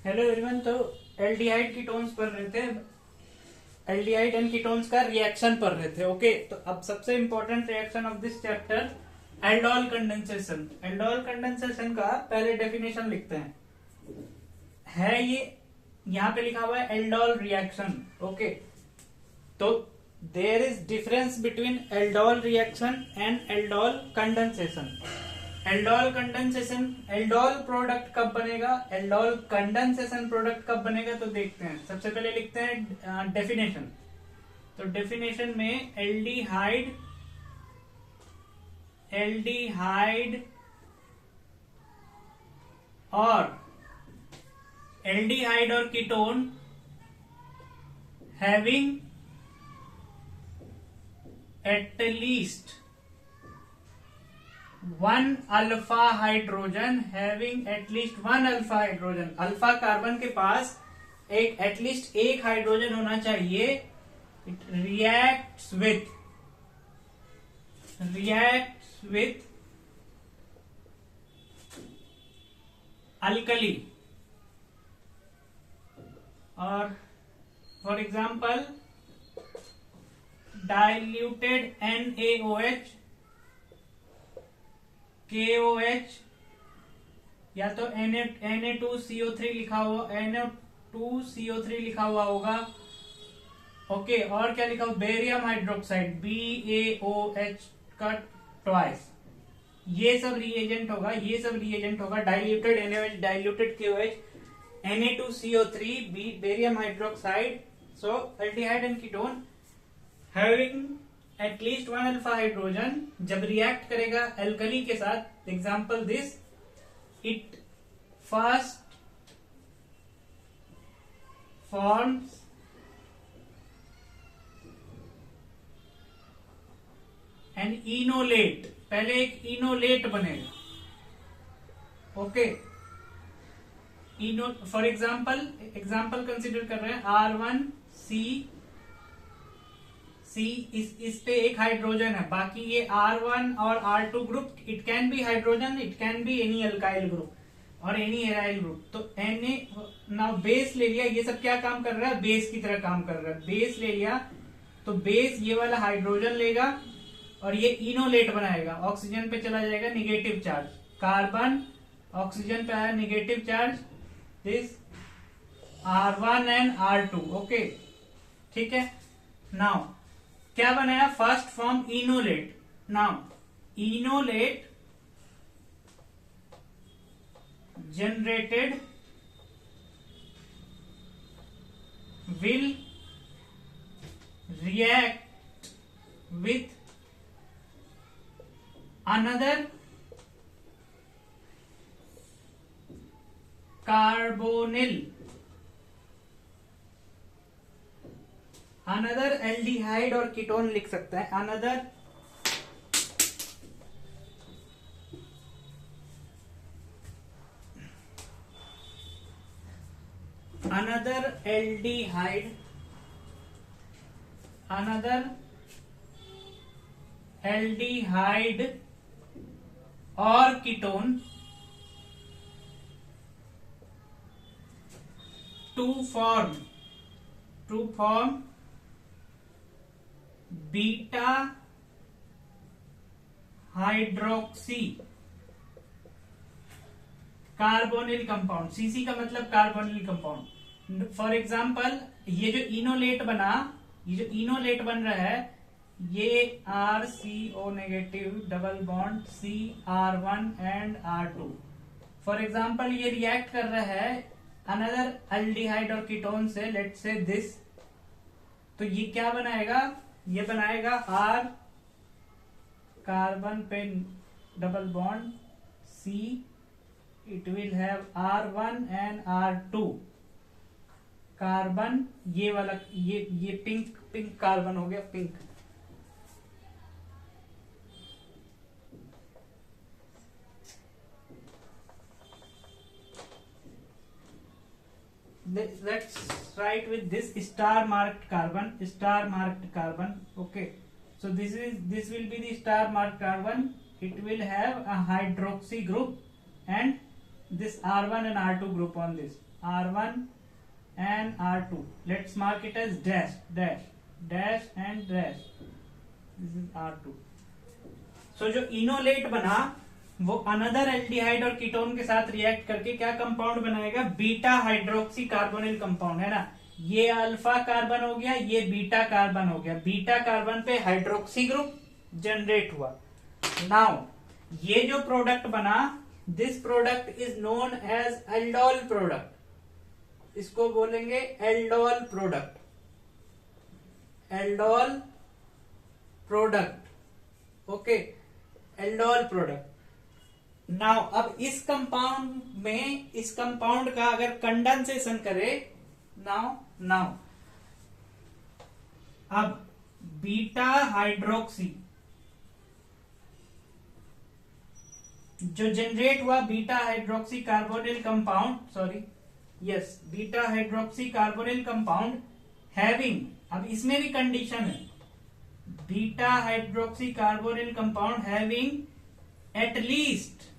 Hello everyone. तो aldehyde ketones पढ़ रहे थे। एल्डिहाइड एंड कीटोन्स का रिएक्शन पढ़ रहे थे। ओके, तो अब सबसे important reaction of this chapter aldol condensation. Aldol condensation का पहले डेफिनेशन लिखते हैं। ये यहाँ पे लिखा हुआ है एल्डोल रिएक्शन। ओके, तो there is difference between aldol reaction and aldol condensation. Aldol condensation, aldol product कब बनेगा, एल्डोल कंडेंसेशन प्रोडक्ट कब बनेगा, तो देखते हैं। सबसे पहले लिखते हैं डेफिनेशन। तो डेफिनेशन में एल्डिहाइड एल्डिहाइड और एल्डिहाइड और ketone having at least one alpha hydrogen, having at least one alpha hydrogen. Alpha carbon के पास एक एटलीस्ट एक हाइड्रोजन होना चाहिए। इट रिएक्ट्स विथ अल्कली, और for example diluted NaOH, KOH, या तो Na2CO3 लिखा हुआ, Na2CO3 लिखा हुआ होगा। ओके, और क्या लिखा हुआ, बेरियम हाइड्रोक्साइड BaOH का ट्वाइस। ये सब रिएजेंट होगा। Diluted NaOH, diluted KOH, Na2CO3, barium hydroxide. So aldehyde and ketone having at least one alpha hydrogen जब रिएक्ट करेगा एल्कली के साथ, example this, it first forms an enolate. पहले एक इनोलेट बनेगा। Okay, Eno for example consider कर रहे हैं R1C। इस पे एक हाइड्रोजन है, बाकी ये R1 और R2 group, it can B hydrogen, it can be any alkyl group और एनी एराइल ग्रुप। तो नाउ बेस ले लिया, ये सब क्या काम कर रहा है, बेस की तरह काम कर रहा है। बेस ले लिया तो बेस ये वाला हाइड्रोजन लेगा और ये इनोलेट बनाएगा। ऑक्सीजन पे चला जाएगा निगेटिव चार्ज, कार्बन ऑक्सीजन पे आया negative charge, this R1 and R2। Okay, ठीक है। नाउ क्या बनाया, first form enolate. Now enolate generated will react with another carbonyl, another aldehyde और कीटोन लिख सकते हैं। अनदर एल्डिहाइड और ketone to form beta hydroxy carbonyl compound. CC का मतलब कार्बोनिल कंपाउंड। फॉर एग्जाम्पल ये जो इनोलेट बन रहा है, ये RCO negative double bond CR1 and R2। For example ये रिएक्ट कर रहा है अनदर एल्डिहाइड और कीटोन से, लेट्स से दिस। तो ये क्या बनाएगा, ये बनाएगा R कार्बन पे double bond C, it will have R1 and R2 carbon. ये वाला ये पिंक कार्बन हो गया, pink. Let's write with this star marked carbon. Okay, so this will be the star marked carbon. It will have a hydroxy group and this R1 and R2 group on this R1 and R2. Let's mark it as dash dash dash and dash. This is R2. So जो enolate बना वो another aldehyde और ketone के साथ react करके क्या compound बनाएगा, beta hydroxy carbonyl compound, है ना। ये अल्फा कार्बन हो गया, ये बीटा कार्बन हो गया, बीटा कार्बन पे हाइड्रोक्सी ग्रुप जनरेट हुआ। नाउ ये जो प्रोडक्ट बना, this product is known as aldol product. इसको बोलेंगे aldol product, aldol product. Okay, aldol product. Now अब इस कंपाउंड का अगर कंडेंसेशन करे, नाउ अब बीटा हाइड्रोक्सी जो जनरेट हुआ, beta hydroxy carbonyl compound, beta hydroxy carbonyl compound having, अब इसमें भी कंडीशन है, beta hydroxy carbonyl compound having at least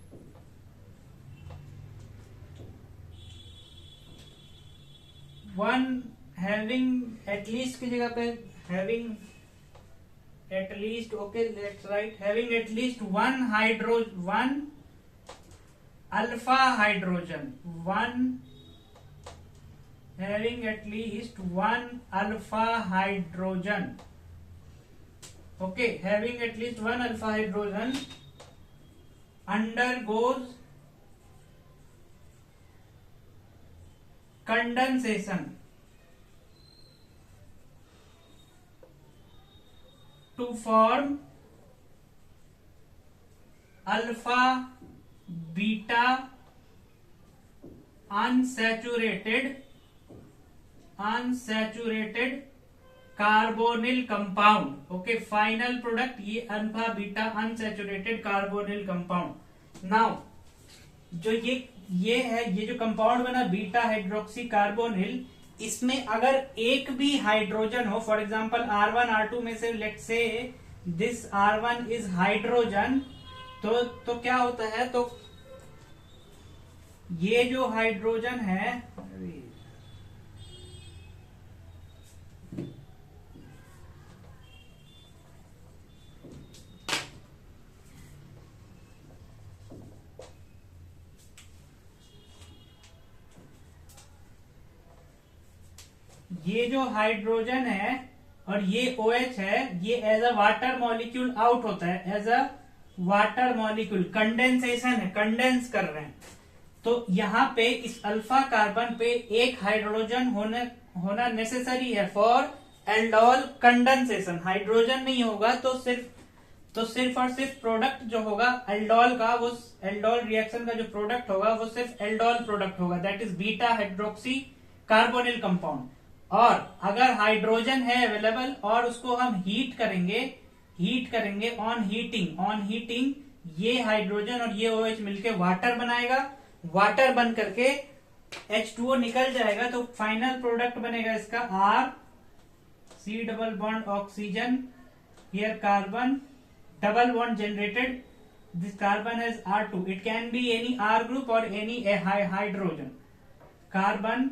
की जगह पे having at least, okay let's write, having at least one alpha hydrogen, having at least one alpha hydrogen. Okay, having at least one alpha hydrogen undergoes condensation to form alpha beta unsaturated carbonyl compound. Okay, final product ये alpha beta unsaturated carbonyl compound. Now जो ये है, ये जो compound बना beta hydroxy carbonyl, इसमें अगर एक भी हाइड्रोजन हो, फॉर एग्जांपल R1 R2 में से let's say this R1 is hydrogen, तो क्या होता है, तो ये जो हाइड्रोजन है, ये जो हाइड्रोजन है और ये OH है, ये as a water molecule out होता है, as a water molecule, condensation है, कंडेंस कर रहे हैं। तो यहाँ पे इस अल्फा कार्बन पे एक हाइड्रोजन होना नेसेसरी है फॉर एल्डोल कंडेंसेशन। हाइड्रोजन नहीं होगा तो सिर्फ और सिर्फ प्रोडक्ट जो होगा एल्डोल का, वो एल्डोल रिएक्शन का जो प्रोडक्ट होगा वो सिर्फ एल्डोल प्रोडक्ट होगा, that is beta hydroxy carbonyl compound. और अगर हाइड्रोजन है अवेलेबल और उसको हम हीट करेंगे ऑन हीटिंग, ये हाइड्रोजन और ये OH मिलके वाटर बनाएगा, वाटर बन करके H2O निकल जाएगा, तो फाइनल प्रोडक्ट बनेगा इसका R, double bond oxygen, here carbon, double bond generated, this carbon has R2, it can be any R group और any hydrogen, carbon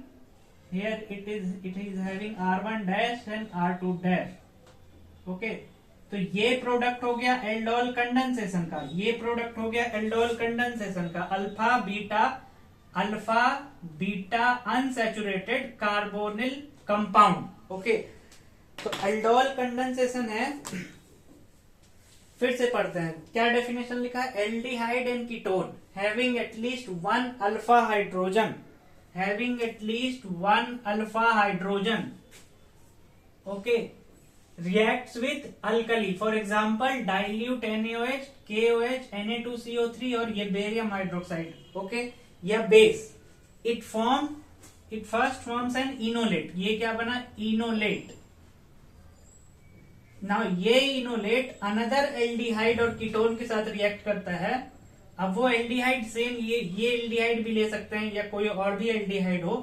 here it is having R1 dash and R2 dash। Okay, तो ये product हो गया aldol condensation का, ये product हो गया aldol condensation का, alpha beta unsaturated carbonyl compound. Okay, तो एल्डोल कंडेंसेशन है, फिर से पढ़ते हैं क्या डेफिनेशन लिखा है, aldehyde and ketone having at least one alpha hydrogen, having at least one alpha hydrogen, okay, reacts with alkali, for example dilute NaOH, KOH, Na2CO3 और ये बेरियम हाइड्रोक्साइड, okay, या base, it first forms an enolate, ये क्या बना, enolate. Now ये enolate another aldehyde और ketone के साथ रिएक्ट करता है। अब वो एल्डिहाइड सेम ये एल्डिहाइड भी ले सकते हैं या कोई और भी एल्डिहाइड हो,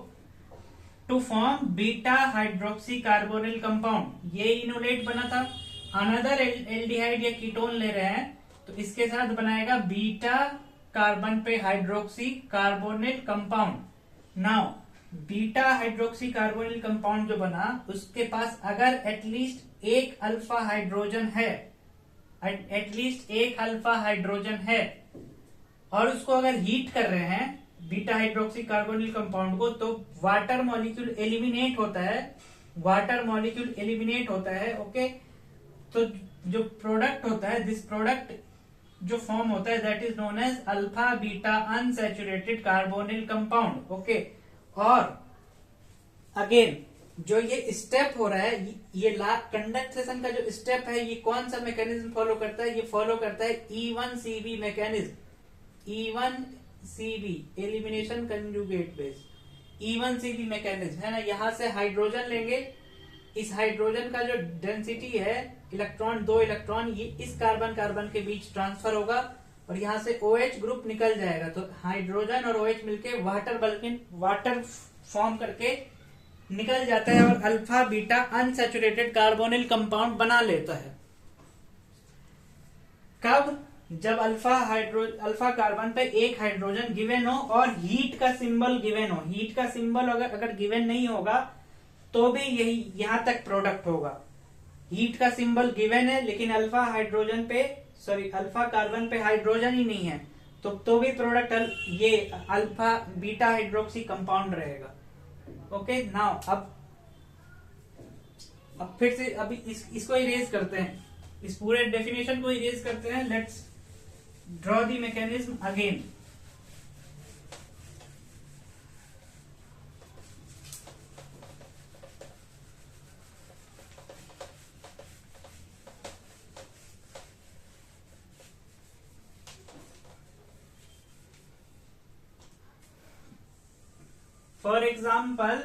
to form beta hydroxy carbonyl compound. ये इनोलेट बना था, अनदर एल्डिहाइड या कीटोन ले रहे हैं तो इसके साथ बनाएगा बीटा कार्बन पे hydroxy carbonyl compound. Now beta hydroxy carbonyl compound जो बना उसके पास अगर एटलीस्ट एक अल्फा हाइड्रोजन है, एटलीस्ट एक अल्फा हाइड्रोजन है, और उसको अगर हीट कर रहे हैं बीटा हाइड्रोक्सी कार्बोनिल कंपाउंड को, तो वाटर मॉलिक्यूल एलिमिनेट होता है, वाटर मॉलिक्यूल एलिमिनेट होता है। ओके, तो जो प्रोडक्ट होता है, दिस प्रोडक्ट जो फॉर्म होता है that is known as alpha beta unsaturated carbonyl compound. Okay, और अगेन जो ये स्टेप हो रहा है, ये कंडेंसेशन का जो स्टेप है, ये कौन सा मैकेनिज्म फॉलो करता है? ये फॉलो करता है E1CB mechanism, E1CB elimination conjugate base, E1CB mechanism है ना। यहां से हाइड्रोजन लेंगे, इस हाइड्रोजन का जो डेंसिटी है इलेक्ट्रॉन, 2 इलेक्ट्रॉन ये इस कार्बन कार्बन के बीच ट्रांसफर होगा और यहां से OH ग्रुप निकल जाएगा। तो हाइड्रोजन और OH मिलके वाटर फॉर्म करके निकल जाता है और alpha beta unsaturated carbonyl compound बना लेता है। कब? जब अल्फा कार्बन पे एक हाइड्रोजन गिवन हो और हीट का सिंबल गिवन हो। हीट का सिंबल अगर गिवन नहीं होगा तो भी यही यहां तक प्रोडक्ट होगा। हीट का सिंबल गिवन है लेकिन अल्फा कार्बन पे हाइड्रोजन ही नहीं है, तो भी प्रोडक्ट ये अल्फा बीटा हाइड्रोक्सी कंपाउंड रहेगा। ओके, नाउ अब फिर से अभी इसको इरेज करते हैं, इस पूरे डेफिनेशन को इरेज करते हैं। Let's draw the mechanism again. For example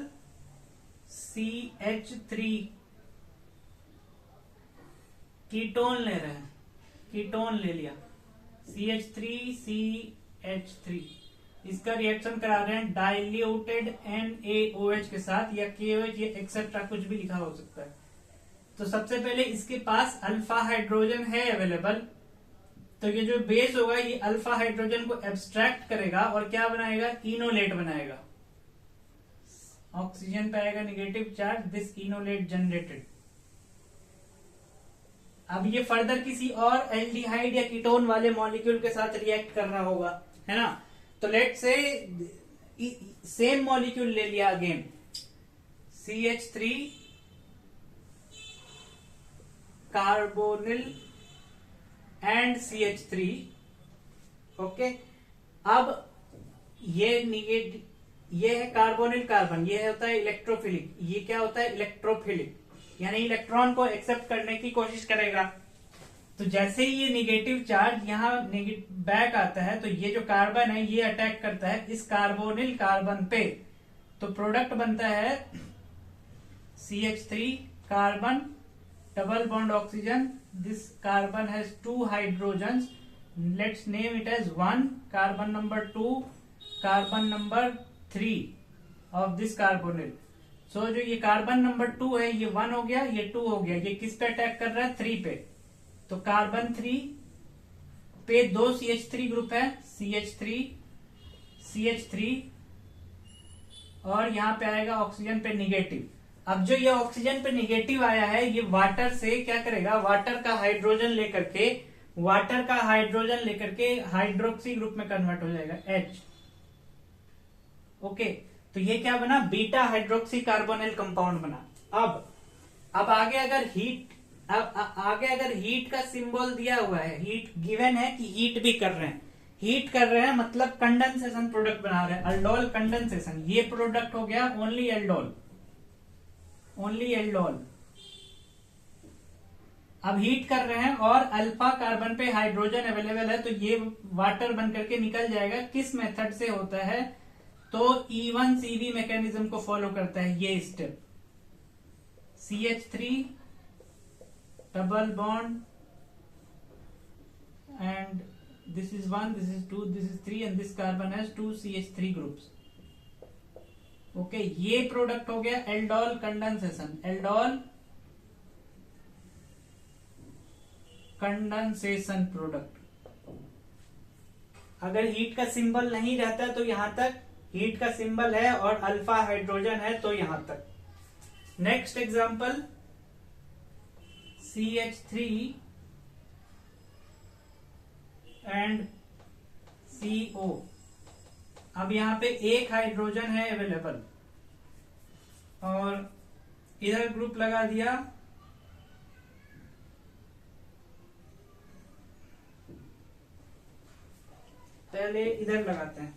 CH3 ketone ले रहे हैं, कीटोन ले लिया CH3CH3, इसका रिएक्शन करा रहे हैं डाइल्यूटेड NaOH के साथ, या KOH या एक्सेट्रा कुछ भी लिखा हो सकता है। तो सबसे पहले इसके पास अल्फा हाइड्रोजन है अवेलेबल, तो ये जो बेस होगा ये अल्फा हाइड्रोजन को एब्स्ट्रैक्ट करेगा और क्या बनाएगा? इनोलेट बनाएगा। ऑक्सीजन पे आएगा negative charge, this enolate generated. अब ये फर्दर किसी और एल्डिहाइड या कीटोन वाले मॉलिक्यूल के साथ रिएक्ट कर रहा होगा, है ना। तो लेट से सेम मॉलिक्यूल ले लिया again, CH3 carbonyl and CH3। Okay, अब ये है कार्बोनिल कार्बन, ये होता है इलेक्ट्रोफिलिक, ये क्या होता है? इलेक्ट्रोफिलिक, यानी इलेक्ट्रॉन को एक्सेप्ट करने की कोशिश करेगा। तो जैसे ही ये नेगेटिव चार्ज यहाँ बैक आता है तो ये जो कार्बन है ये अटैक करता है इस कार्बोनिल कार्बन पे, तो प्रोडक्ट बनता है CH3 carbon double bond oxygen, this carbon has 2 hydrogens, let's name it as 1 carbon number 2 carbon number 3 of this carbonyl. So जो ये कार्बन नंबर 2 है ये 1 हो गया, ये 2 हो गया, ये किस पे अटैक कर रहा है? 3 पे। तो कार्बन 3 पे 2 CH3 ग्रुप है, CH3 और यहां पे आएगा ऑक्सीजन पे निगेटिव। अब जो ये ऑक्सीजन पे निगेटिव आया है ये वाटर से क्या करेगा? वाटर का हाइड्रोजन लेकर के हाइड्रोक्सी ग्रुप में कन्वर्ट हो जाएगा H। ओके, तो ये क्या बना? बीटा हाइड्रोक्सी कार्बोनिल कंपाउंड बना। अब आगे अगर हीट का सिंबल दिया हुआ है, हीट गिवन है कि हीट भी कर रहे हैं मतलब कंडेंसेशन प्रोडक्ट बना रहे हैं, अल्डोल कंडेंसेशन, ये प्रोडक्ट हो गया ओनली एल्डोल। अब हीट कर रहे हैं और अल्फा कार्बन पे हाइड्रोजन अवेलेबल है, तो ये वाटर बन करके निकल जाएगा। किस मेथड से होता है? तो E1CB मैकेनिज्म को फॉलो करता है ये step. CH3 double bond and this is 1, this is 2, this is 3 and this carbon has 2 CH3 groups. Okay, ये प्रोडक्ट हो गया एल्डोल कंडेंसेशन, प्रोडक्ट। अगर हीट का सिंबल नहीं रहता तो यहां तक हीट का सिंबल है और अल्फा हाइड्रोजन है तो यहां तक। Next example CH3 and CO। अब यहां पे एक हाइड्रोजन है अवेलेबल और इधर ग्रुप लगा दिया, पहले इधर लगाते हैं,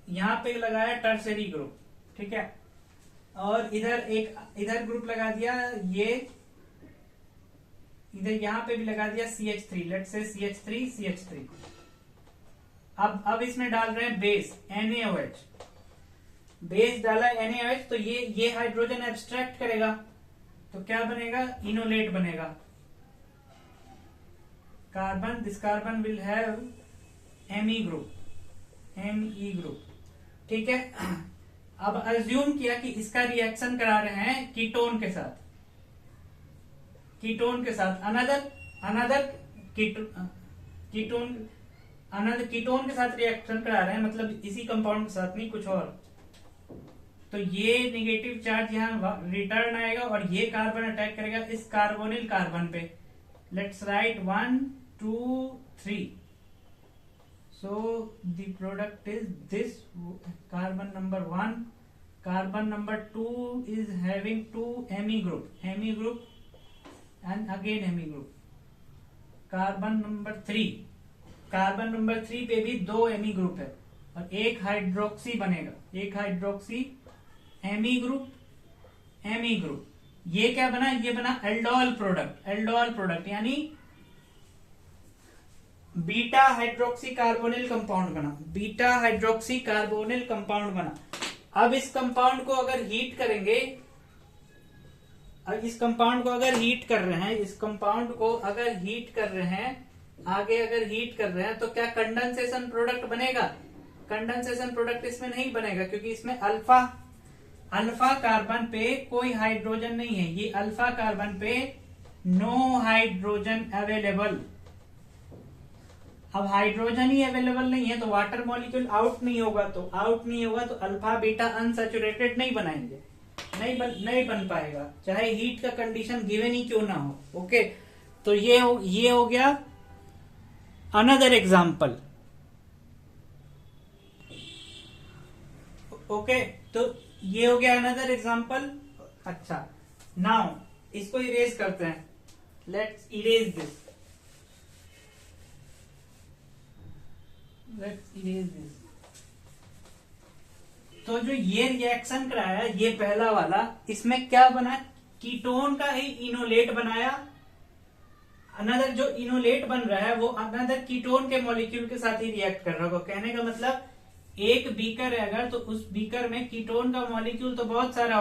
यहां पे लगाया टर्सरी ग्रुप, ठीक है, और इधर ग्रुप लगा दिया, ये इधर यहां पे भी लगा दिया CH3, लेट से CH3। अब इसमें डाल रहे हैं बेस NaOH, बेस डाला NaOH, तो ये हाइड्रोजन एब्स्ट्रैक्ट करेगा तो क्या बनेगा, इनोलेट बनेगा। Carbon, this carbon will have Me group, ठीक है। अब अज्यूम किया कि इसका रिएक्शन करा रहे हैं कीटोन के साथ, अनदर कीटोन के साथ रिएक्शन करा रहे हैं, मतलब इसी कंपाउंड के साथ नहीं, कुछ और। तो ये नेगेटिव चार्ज यहाँ रिटर्न आएगा और ये कार्बन अटैक करेगा इस कार्बोनिल कार्बन पे। Let's write 1 2 3। So the product is this, carbon number 1, carbon number 2 is having 2 Me group and again Me group। Carbon number 3 पे भी 2 Me ग्रुप है और एक हाइड्रोक्सी बनेगा, एक हाइड्रोक्सी Me ग्रुप। ये क्या बना, ये बना एल्डोल प्रोडक्ट, यानी बीटा हाइड्रोक्सी कार्बोनिल कंपाउंड बना। अब इस कंपाउंड को अगर हीट करेंगे, इस कंपाउंड को अगर हीट कर रहे हैं आगे अगर हीट कर रहे हैं तो क्या कंडेंसेशन प्रोडक्ट बनेगा? कंडेंसेशन प्रोडक्ट इसमें नहीं बनेगा क्योंकि इसमें अल्फा कार्बन पे कोई हाइड्रोजन नहीं है। ये अल्फा कार्बन पे नो हाइड्रोजन अवेलेबल। अब हाइड्रोजन ही अवेलेबल नहीं है तो वाटर मॉलिक्यूल आउट नहीं होगा तो अल्फा बीटा अनसैचुरेटेड नहीं बनाएंगे, नहीं बन पाएगा चाहे हीट का कंडीशन गिवन ही क्यों ना हो। ओके, तो ये हो गया अनदर एग्जाम्पल। ओके, तो ये हो गया अनदर एग्जाम्पल। अच्छा, नाउ इसको इरेज करते हैं। Let's erase this. तो जो ये रिएक्शन कराया, ये पहला वाला, इसमें क्या बना, कीटोन का ही इनोलेट बनाया। अनदर जो इनोलेट बन रहा है वो अनदर कीटोन के मॉलिक्यूल के साथ ही रिएक्ट कर रहा होगा। कहने का मतलब एक बीकर है अगर, तो उस बीकर में कीटोन का मॉलिक्यूल तो बहुत सारा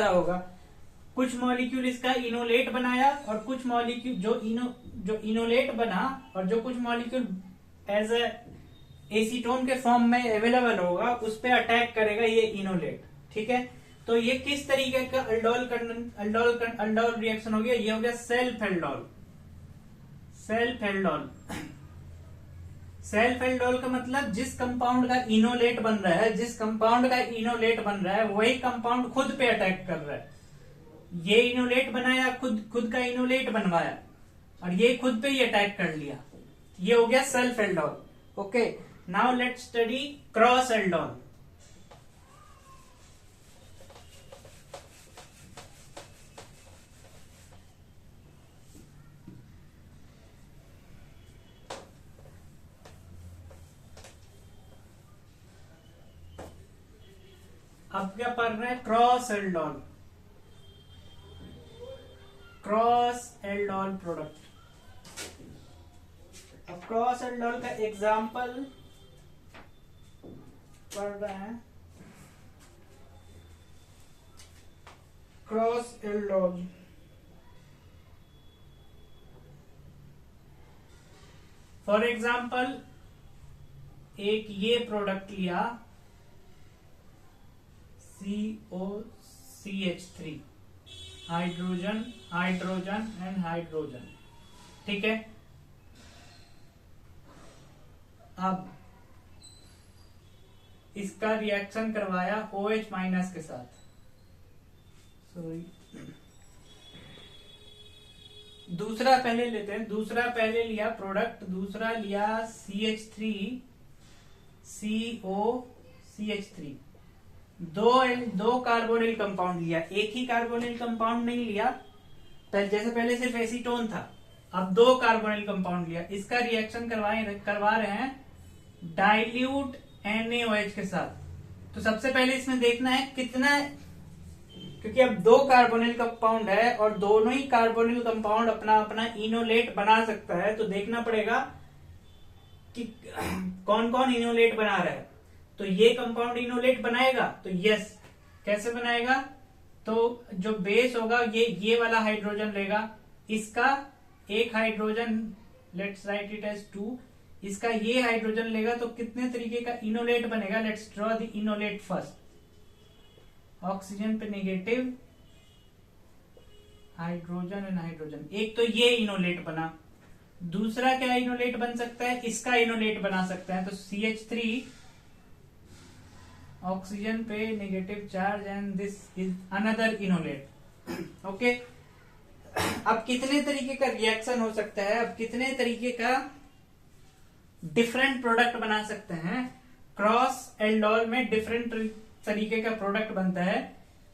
होगा, कुछ मॉलिक्यूल इसका इनोलेट बनाया और कुछ मॉलिक्यूल जो इनोलेट बना और जो कुछ मॉलिक्यूल एज एसीटोन के फॉर्म में अवेलेबल होगा उस पे अटैक करेगा ये इनोलेट। ठीक है, तो ये किस तरीके का अल्डोल रिएक्शन हो गया? ये हो गया सेल्फ एल्डोल का मतलब जिस कंपाउंड का इनोलेट बन रहा है वही कंपाउंड खुद पे अटैक कर रहा है। ये इनोलेट बनाया, खुद का इनोलेट बनवाया और ये खुद पे ही अटैक कर लिया। ये हो गया self aldol. Okay, now let's study cross aldol. अब क्या पढ़ रहे हैं? Cross aldol product. अब क्रॉस एल्डोल का एग्जाम्पल पढ़ रहे हैं। क्रॉस एल्डोल, फॉर एग्जाम्पल एक ये प्रोडक्ट लिया COCH3, हाइड्रोजन एंड हाइड्रोजन। ठीक है, अब इसका रिएक्शन करवाया OH माइनस के साथ, सॉरी दूसरा पहले लेते हैं। दूसरा पहले लिया प्रोडक्ट, दूसरा लिया CH3 COCH3, दो कार्बोनिल कंपाउंड लिया, एक ही कार्बोनिल कंपाउंड नहीं लिया। जैसे पहले सिर्फ एसीटोन था, अब दो कार्बोनिल कंपाउंड लिया। इसका रिएक्शन करवा रहे हैं डाइल्यूट NaOH के साथ। तो सबसे पहले इसमें देखना है कितना, क्योंकि अब दो कार्बोनिल कंपाउंड है और दोनों ही कार्बोनिल कंपाउंड अपना अपना इनोलेट बना सकता है, तो देखना पड़ेगा कि कौन कौन इनोलेट बना रहा है। तो ये कंपाउंड इनोलेट बनाएगा, तो यस, कैसे बनाएगा, तो जो बेस होगा ये वाला हाइड्रोजन लेगा, इसका एक hydrogen, let's write it as 2, इसका ये हाइड्रोजन लेगा, तो कितने तरीके का इनोलेट बनेगा। Let's draw the enolate first. Oxygen पे नेगेटिव, हाइड्रोजन एंड हाइड्रोजन, एक तो ये इनोलेट बना। दूसरा क्या इनोलेट बन सकता है, इसका इनोलेट बना सकता है, तो CH3 ऑक्सीजन पे negative charge and this is another enolate. Okay, अब कितने तरीके का रिएक्शन हो सकता है, अब कितने तरीके का डिफरेंट प्रोडक्ट बना सकते हैं। क्रॉस एल्डोल में डिफरेंट तरीके का प्रोडक्ट बनता है।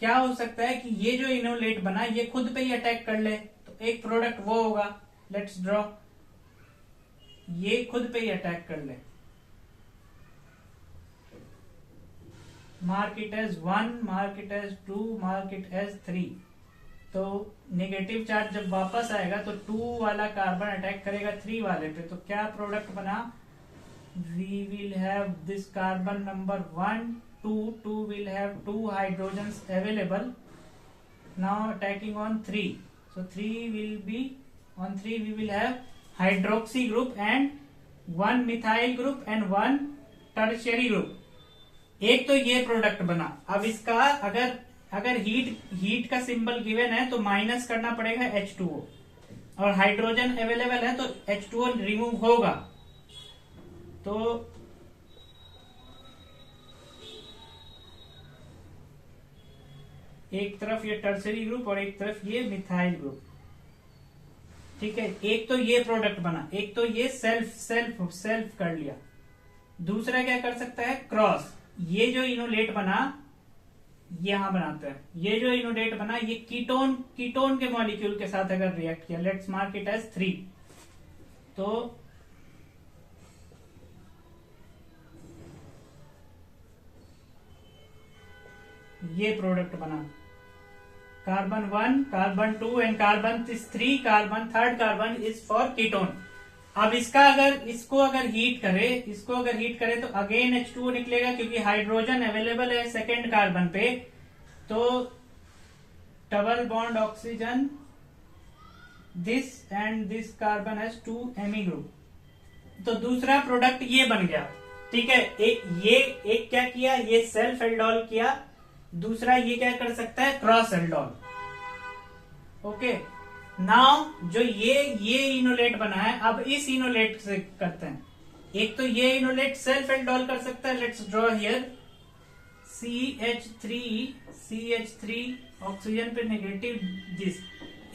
क्या हो सकता है कि ये जो इनोलेट बना ये खुद पे ही अटैक कर ले, तो एक प्रोडक्ट वो होगा। लेट्स ड्रॉ, ये खुद पे ही अटैक कर ले, mark it as 1, mark it as 2, mark it as 3। तो नेगेटिव चार्ज जब वापस आएगा तो 2 वाला कार्बन अटैक करेगा 3 वाले पे, तो क्या प्रोडक्ट बना, we will have this carbon number 1, 2 will have 2 hydrogens available, now attacking on 3, so 3 will be on 3 we will have hydroxy group and 1 methyl group and 1 tertiary group। एक तो ये product बना। अब इसका अगर हीट का symbol given है तो माइनस करना पड़ेगा H2O, और हाइड्रोजन अवेलेबल है तो H2O रिमूव होगा। तो एक तरफ ये टर्सरी ग्रुप और एक तरफ ये मिथाइल ग्रुप, ठीक है। एक तो ये प्रोडक्ट बना, एक तो ये सेल्फ कर लिया। दूसरा क्या कर सकता है, क्रॉस। ये जो इनोलेट बना यहां बनाता है, ये जो इनोलेट बना ये कीटोन के मॉलिक्यूल के साथ अगर रिएक्ट किया, लेट्स मार्क इट एज 3, तो ये प्रोडक्ट बना, carbon 1, carbon 2 and carbon 3, carbon third carbon is for ketone. अब इसको अगर हीट करे तो अगेन H2O निकलेगा, क्योंकि हाइड्रोजन अवेलेबल है सेकेंड कार्बन पे, तो double bond oxygen, this and this carbon has 2 Me group, तो दूसरा प्रोडक्ट ये बन गया, ठीक है। एक क्या किया, ये सेल्फ एल्डोल किया, दूसरा ये क्या कर सकता है, क्रॉस एल्डोल। ओके, नाउ जो ये इनोलेट बना है, अब इस इनोलेट से करते हैं। एक तो ये इनोलेट सेल्फ एल्डोल कर सकता है, let's draw here CH3 oxygen पे नेगेटिव दिस।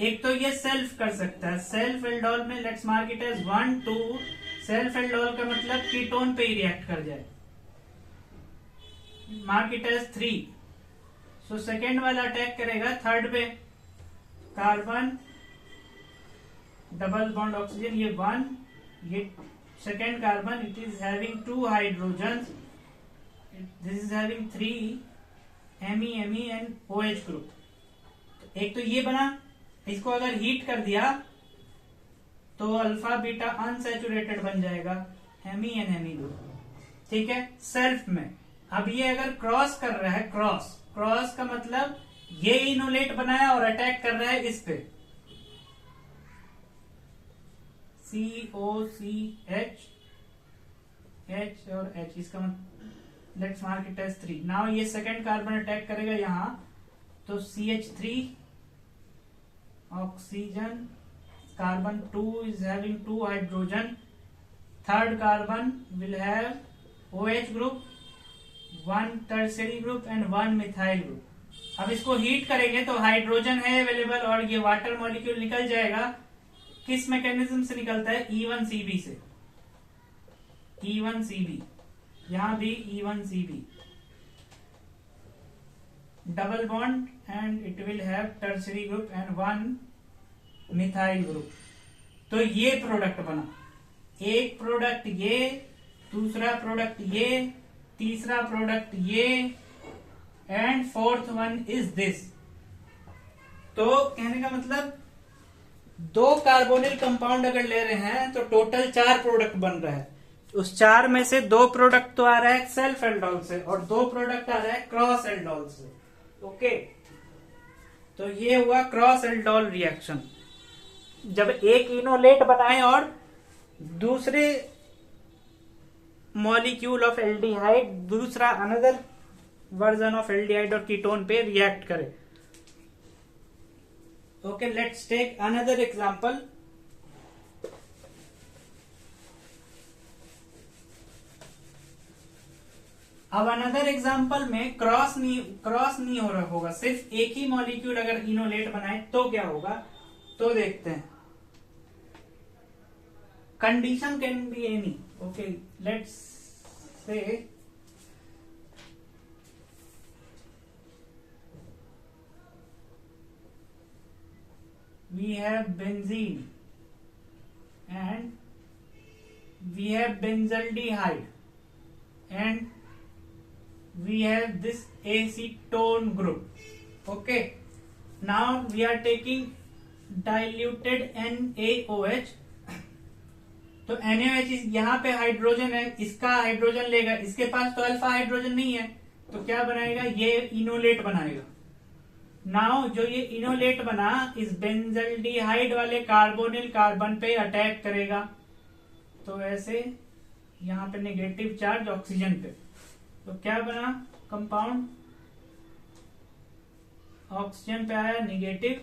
एक तो ये सेल्फ कर सकता है, सेल्फ एल्डोल में let's mark it as 1, 2, self aldol का मतलब कीटोन पे ही रिएक्ट कर जाए, mark it as 3। So second वाला अटैक करेगा थर्ड पे, कार्बन डबल बॉन्ड ऑक्सीजन, ये 1, ये second carbon, it is having 2 hydrogen, this is having 3 Me and OH group. एक तो ये बना, इसको अगर हीट कर दिया तो अल्फा बीटा अनसैचुरेटेड बन जाएगा, Me एंड Me ग्रुप, ठीक है, सेल्फ में। अब ये अगर क्रॉस कर रहा है, क्रॉस का मतलब ये इनोलेट बनाया और अटैक कर रहा है इस पे, COCH, H और H, इसका मतलब let's mark it as 3। Now ये सेकेंड कार्बन अटैक करेगा यहां, तो CH3 oxygen, carbon 2 is having 2 hydrogen, third carbon will have OH group, one tertiary group and one methyl group. अब इसको हीट करेंगे तो हाइड्रोजन है अवेलेबल और ये वाटर मॉलिक्यूल निकल जाएगा. किस मैकेनिज्म से निकलता है? E1CB से. E1CB, यहां भी E1CB, double bond and it will have tertiary group and one methyl group. तो ये प्रोडक्ट बना. एक प्रोडक्ट ये, दूसरा प्रोडक्ट ये, तीसरा प्रोडक्ट ये and fourth one is this. तो कहने का मतलब 2 कार्बोनिल कंपाउंड अगर ले रहे हैं तो टोटल 4 प्रोडक्ट बन रहा है. उस 4 में से 2 प्रोडक्ट तो आ रहा है सेल्फ एल्डोल से और 2 प्रोडक्ट आ रहा है क्रॉस एल्डोल से. ओके, तो ये हुआ क्रॉस एल्डोल रिएक्शन. जब एक इनोलेट बनाए और दूसरे मॉलिक्यूल ऑफ एल्डिहाइड दूसरा अनदर वर्जन ऑफ एल्डिहाइड और कीटोन पे रिएक्ट करे. Okay, let's take another example. अब अनदर एग्जांपल में क्रॉस नहीं हो रहा होगा, सिर्फ एक ही मॉलिक्यूल अगर इनोलेट बनाए तो क्या होगा, तो देखते हैं. Condition can be any. Okay, let's say we have benzene and we have benzaldehyde and we have this acetone group. Okay, now we are taking diluted NaOH. तो NaOH यहाँ पे हाइड्रोजन है, इसका हाइड्रोजन लेगा, इसके पास तो अल्फा हाइड्रोजन नहीं है तो क्या बनाएगा, ये इनोलेट बनाएगा. नाउ जो ये इनोलेट बना इस बेंजल्डिहाइड वाले कार्बोनिल कार्बन पे अटैक करेगा. तो ऐसे यहाँ पे नेगेटिव चार्ज ऑक्सीजन पे, तो क्या बना कंपाउंड, ऑक्सीजन पे आया negative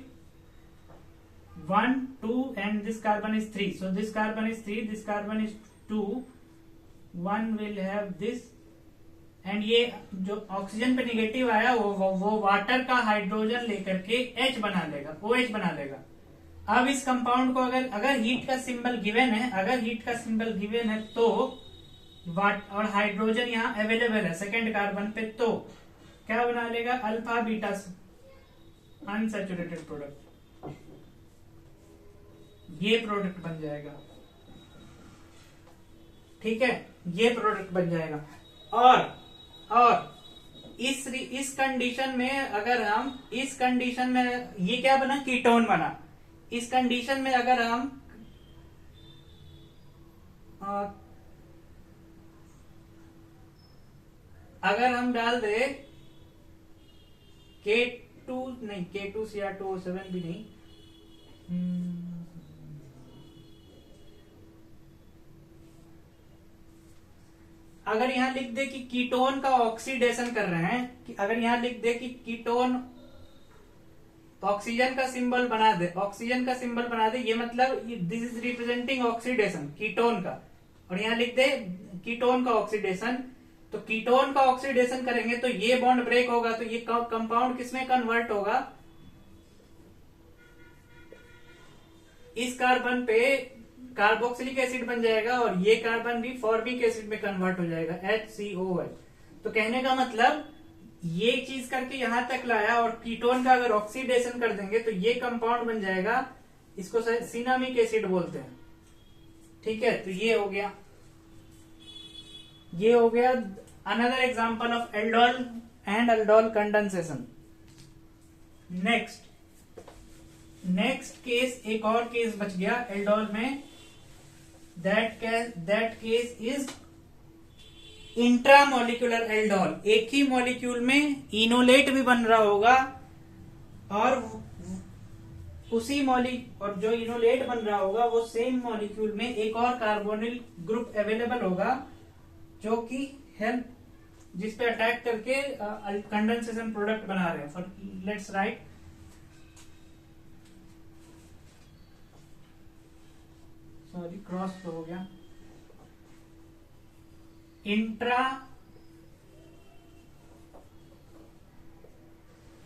1 2 and this carbon is 3. So this carbon is 3, this carbon is 2, 1 will have this. And ये जो ऑक्सीजन पे निगेटिव आया वो वाटर का हाइड्रोजन लेकर के H बना लेगा, OH बना लेगा. अब इस कंपाउंड को अगर हीट का सिंबल गिवन है, अगर हीट का सिंबल गिवन है तो और हाइड्रोजन यहाँ अवेलेबल है सेकेंड कार्बन पे, तो क्या बना लेगा, अल्फा बीटा अनसैचुरेटेड प्रोडक्ट. ये प्रोडक्ट बन जाएगा. ठीक है, ये प्रोडक्ट बन जाएगा. और इस कंडीशन में अगर हम इस कंडीशन में ये क्या बना, कीटोन बना. इस कंडीशन में अगर हम डाल दे K2 नहीं, K2Cr2O7 भी नहीं, अगर यहां लिख दे कि कीटोन का ऑक्सीडेशन कर रहे हैं, कि अगर यहां लिख दे कि कीटोन ऑक्सीजन का सिंबल बना दे, ऑक्सीजन का सिंबल बना दे, ये मतलब this is representing oxidation ketone का, और यहां लिख दे कीटोन का ऑक्सीडेशन. तो कीटोन का ऑक्सीडेशन करेंगे तो ये बॉन्ड ब्रेक होगा, तो ये कंपाउंड किसमें कन्वर्ट होगा, इस कार्बन पे कार्बोक्सिलिक एसिड बन जाएगा और ये कार्बन भी फॉर्मिक एसिड में कन्वर्ट हो जाएगा HCOH. तो कहने का मतलब ये चीज करके यहां तक लाया और कीटोन का अगर ऑक्सीडेशन कर देंगे तो ये कंपाउंड बन जाएगा, इसको सिनामिक एसिड बोलते हैं. ठीक है, तो ये हो गया another example of aldol and aldol condensation. Next case, एक और केस बच गया एल्डोल में. That case is intramolecular aldol. एक ही मॉलिक्यूल में इनोलेट भी बन रहा होगा और और जो इनोलेट बन रहा होगा वो सेम मॉलिक्यूल में एक और कार्बोनिल ग्रुप अवेलेबल होगा जो कि जिस पे अटैक करके कंडेंसेशन प्रोडक्ट बना रहे हैं. लेट्स राइट, सॉरी क्रॉस हो गया.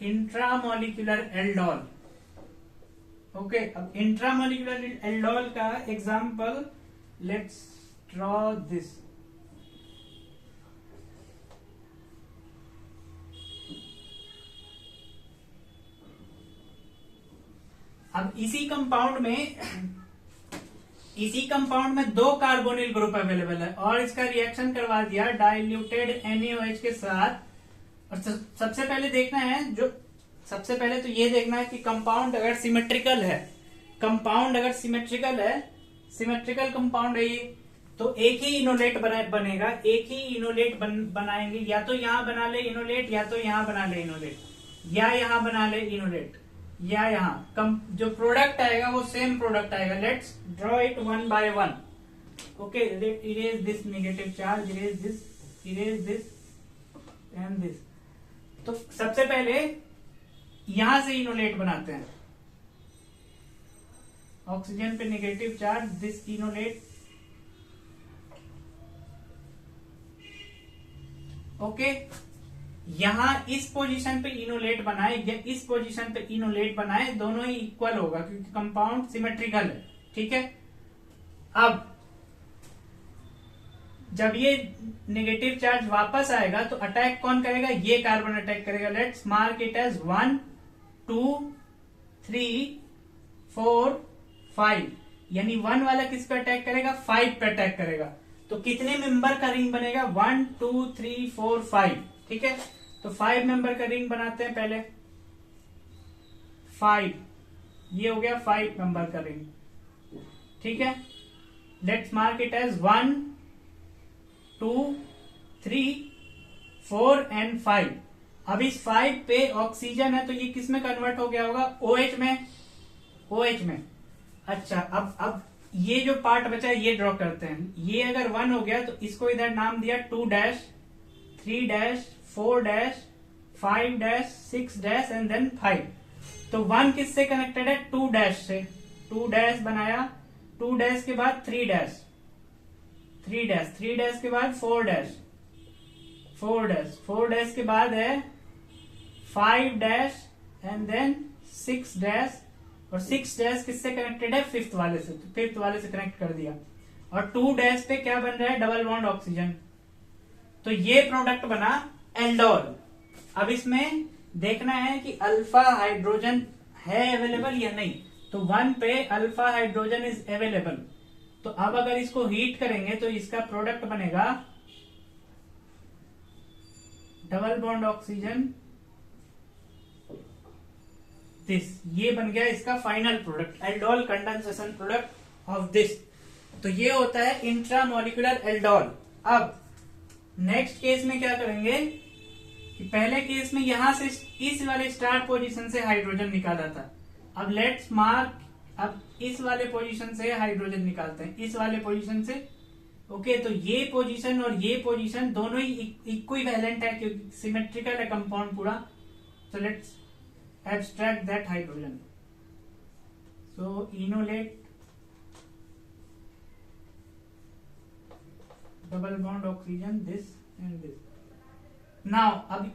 Intramolecular aldol. ओके, अब इंट्रामोलिकुलर एल्डोल का एग्जांपल, लेट्स ड्रॉ दिस। अब इसी कंपाउंड में दो कार्बोनिल ग्रुप अवेलेबल है और इसका रिएक्शन करवा दिया डाइल्यूटेड NaOH के साथ। और सबसे पहले देखना है, सबसे पहले तो ये देखना है कि कंपाउंड अगर सिमेट्रिकल है, सिमेट्रिकल कंपाउंड है ये, तो एक ही इनोलेट बनेगा, एक ही इनोलेट बनाएंगे, या तो यहां बना ले इनोलेट, या तो यहां बना ले इनोलेट, या यहां बना ले इनोलेट, या यहाँ जो प्रोडक्ट आएगा वो सेम प्रोडक्ट आएगा। Let's draw it one by one. Okay, erase this negative charge, erase this and this. तो सबसे पहले यहां से इनोलेट बनाते हैं। ऑक्सीजन पे negative charge, this enolate. Okay, यहां इस पोजीशन पे इनोलेट बनाए या इस पोजीशन पे इनोलेट बनाए, दोनों ही इक्वल होगा क्योंकि कंपाउंड सिमेट्रिकल है। ठीक है, अब जब ये नेगेटिव चार्ज वापस आएगा तो अटैक कौन करेगा? ये कार्बन अटैक करेगा। लेट्स मार्क इट एज 1 2 3 4 5, यानी 1 वाला किस पे अटैक करेगा? 5 पे अटैक करेगा। तो कितने मेंबर का रिंग बनेगा? 1 2 3 4 5। ठीक है, तो 5 मेंबर का रिंग बनाते हैं पहले। 5, ये हो गया 5 मेंबर का रिंग। ठीक है, let's mark it as 1 2 3 4 and 5। अब इस 5 पे ऑक्सीजन है तो ये किस में कन्वर्ट हो गया होगा? OH में, OH में। अच्छा, अब ये जो पार्ट बचा है ये ड्रॉ करते हैं। ये अगर 1 हो गया तो इसको इधर नाम दिया 2 dash 3 dash 4 dash 5 dash 6 dash and then 5। तो 1 किससे कनेक्टेड है? 2 डैश से। 2 डैश बनाया, 2 डैश के बाद 3 डैश 3 डैश 3 डैश के बाद 4 डैश 4 डैश 4 डैश के बाद है 5 डैश एंड देन 6 डैश। और 6 डैश किससे कनेक्टेड है? 5th वाले से। तो 5th वाले से कनेक्ट कर दिया। और 2 डैश पे क्या बन रहा है? Double bond oxygen. तो ये प्रोडक्ट बना एल्डोल। अब इसमें देखना है कि अल्फा हाइड्रोजन है अवेलेबल या नहीं। तो 1 पे अल्फा हाइड्रोजन इज अवेलेबल। तो अब अगर इसको हीट करेंगे तो इसका प्रोडक्ट बनेगा डबल बॉन्ड ऑक्सीजन, दिस। ये बन गया इसका final product, aldol condensation product of this. तो ये होता है इंट्रामोलिकुलर एल्डोल। अब नेक्स्ट केस में क्या करेंगे कि पहले केस में यहां से इस वाले स्टार्ट पोजीशन से हाइड्रोजन निकाला था। अब लेट्स मार्क, अब इस वाले पोजीशन से हाइड्रोजन निकालते हैं, इस वाले पोजीशन से। ओके, तो ये पोजीशन और ये पोजीशन दोनों ही इक्विवेलेंट है क्योंकि सिमेट्रिकल है कंपाउंड पूरा। तो let's abstract that hydrogen. So enolate double bond oxygen, this and this. Now अब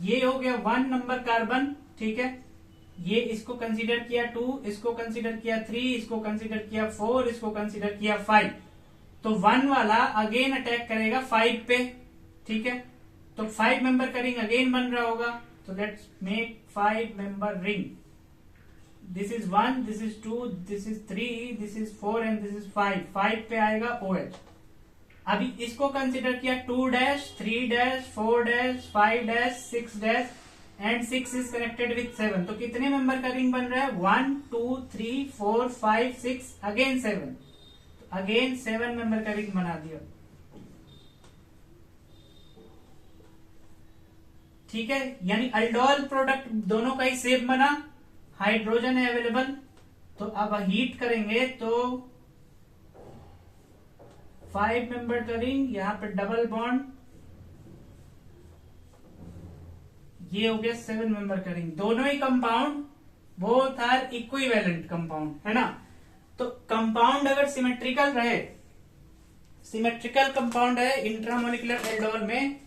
ये हो गया 1 नंबर कार्बन। ठीक है, ये इसको कंसीडर किया 2, इसको कंसीडर किया 3, इसको कंसीडर किया 4, इसको कंसीडर किया 5। तो 1 वाला अगेन अटैक करेगा 5 पे। ठीक है, तो 5 मेंबर का रिंग अगेन बन रहा होगा। तो let's make 5 member ring. This is 1, this is 2, this is 3, this is 4 and this is 5। 5 पे आएगा OH। अभी इसको कंसिडर किया 2 dash 3 dash 4 dash 5 dash 6 dash and 6 is connected with 7। तो कितने मेंबर का रिंग बन रहा है? 1 2 3 4 5 6 अगेन 7। तो अगेन 7 मेंबर का रिंग बना दिया। ठीक है, यानी अल्डोल प्रोडक्ट दोनों का ही सेम बना, हाइड्रोजन है अवेलेबल। तो अब हीट करेंगे तो 5 मेंबर का रिंग, यहां पे डबल बॉन्ड, ये हो गया 7 मेंबर का रिंग। दोनों ही compound both are equivalent compound, है ना। तो कंपाउंड अगर सिमेट्रिकल रहे सिमेट्रिकल कंपाउंड है इंट्रामोलिकुलर एल्डोल में,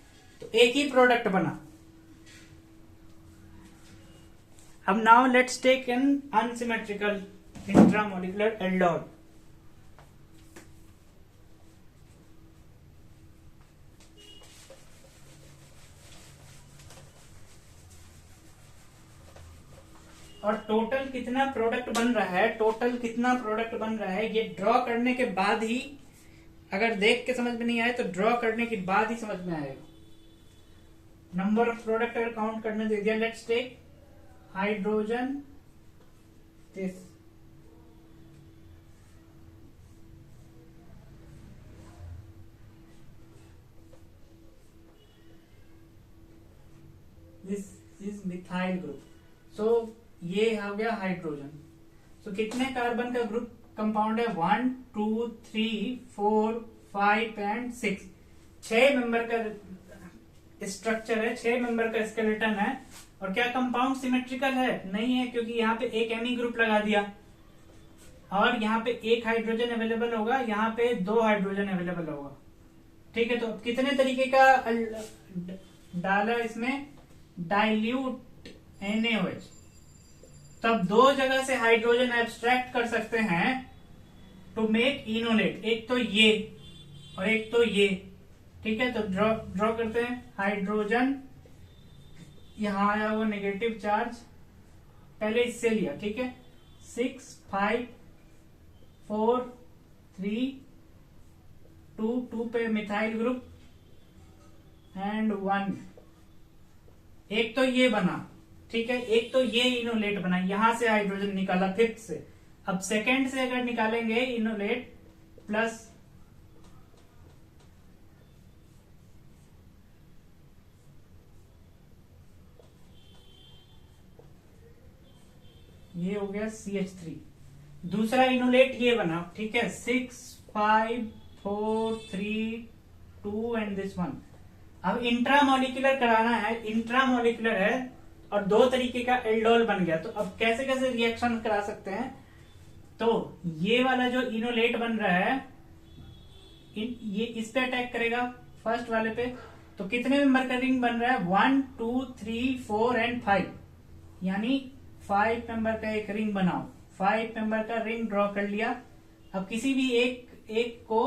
तो एक ही प्रोडक्ट बना। अब now let's take an unsymmetrical intramolecular aldol. और टोटल कितना प्रोडक्ट बन रहा है, टोटल कितना प्रोडक्ट बन रहा है, ये ड्रॉ करने के बाद ही, अगर देख के समझ में नहीं आए तो ड्रॉ करने के बाद ही समझ में आएगा। नंबर ऑफ प्रोडक्ट अगर काउंट करने दे दिया, let's take hydrogen this, this is methyl group. So ये हो गया हाइड्रोजन। सो कितने कार्बन का ग्रुप कंपाउंड है, 1 2 3 4 5 एंड 6, 6 मेंबर का स्ट्रक्चर है, 6 मेंबर का स्केलेटन है। और क्या कंपाउंड सिमेट्रिकल है? नहीं है, क्योंकि यहाँ पे एक एमी ग्रुप लगा दिया और यहाँ पे एक हाइड्रोजन अवेलेबल होगा, यहाँ पे 2 हाइड्रोजन अवेलेबल होगा। ठीक है, तो कितने तरीके का डाला इसमें, डाइल्यूट NaOH। तब 2 जगह से हाइड्रोजन एब्स्ट्रैक्ट कर सकते हैं टू मेक इनोलेट, एक तो ये और एक तो ये। ठीक है, तो ड्रॉ करते हैं। हाइड्रोजन यहां आया हुआ नेगेटिव चार्ज, पहले इससे लिया, ठीक है, 6 5 4 3 2 पे मिथाइल ग्रुप एंड 1। एक तो ये बना, ठीक है, एक तो ये इनोलेट बना, यहां से हाइड्रोजन निकाला 5th से। अब सेकंड से अगर निकालेंगे इनोलेट प्लस ये हो गया CH3, दूसरा इनोलेट ये बना, ठीक है, 6 5 4 3 2 एंड दिस 1। अब इंट्रामोलिकुलर कराना है, इंट्रामोलिकुलर है और 2 तरीके का एल्डोल बन गया, तो अब कैसे कैसे रिएक्शन करा सकते हैं। तो ये वाला जो इनोलेट बन रहा है, ये इस पे अटैक करेगा, फर्स्ट वाले पे। तो कितने मेंबर का रिंग बन रहा है, 1 2 3 4 एंड 5, यानी 5 मेंबर का एक रिंग बनाओ। 5 मेंबर का रिंग ड्रॉ कर लिया। अब किसी भी एक को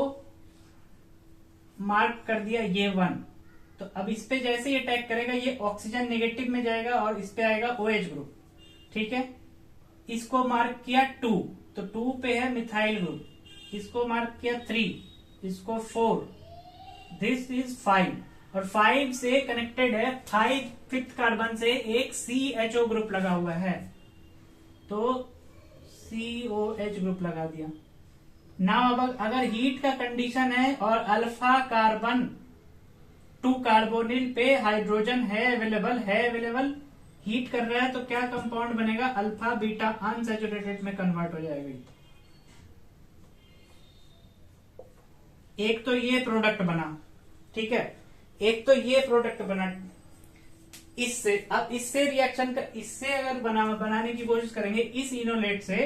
मार्क कर दिया, ये 1। तो अब इस पे जैसे ही अटैक करेगा, ये ऑक्सीजन नेगेटिव में जाएगा और इस पे आएगा OH ग्रुप। ठीक है, इसको मार्क किया 2, तो 2 पे है मिथाइल ग्रुप। इसको मार्क किया 3, इसको 4, दिस इज 5 और 5 से कनेक्टेड है 5th कार्बन से एक CHO ग्रुप लगा हुआ है, तो COH ग्रुप लगा दिया। नाउ अब अगर हीट का कंडीशन है और अल्फा कार्बन 2 कार्बोनिल पे हाइड्रोजन है अवेलेबल, हीट कर रहा है, तो क्या कंपाउंड बनेगा, अल्फा बीटा अनसैचुरेटेड में कन्वर्ट हो जाएगा। एक तो ये प्रोडक्ट बना, ठीक है, एक तो ये प्रोडक्ट बना इससे। अब इससे रिएक्शन कर, इससे अगर बनाने की कोशिश करेंगे इस इनोलेट से,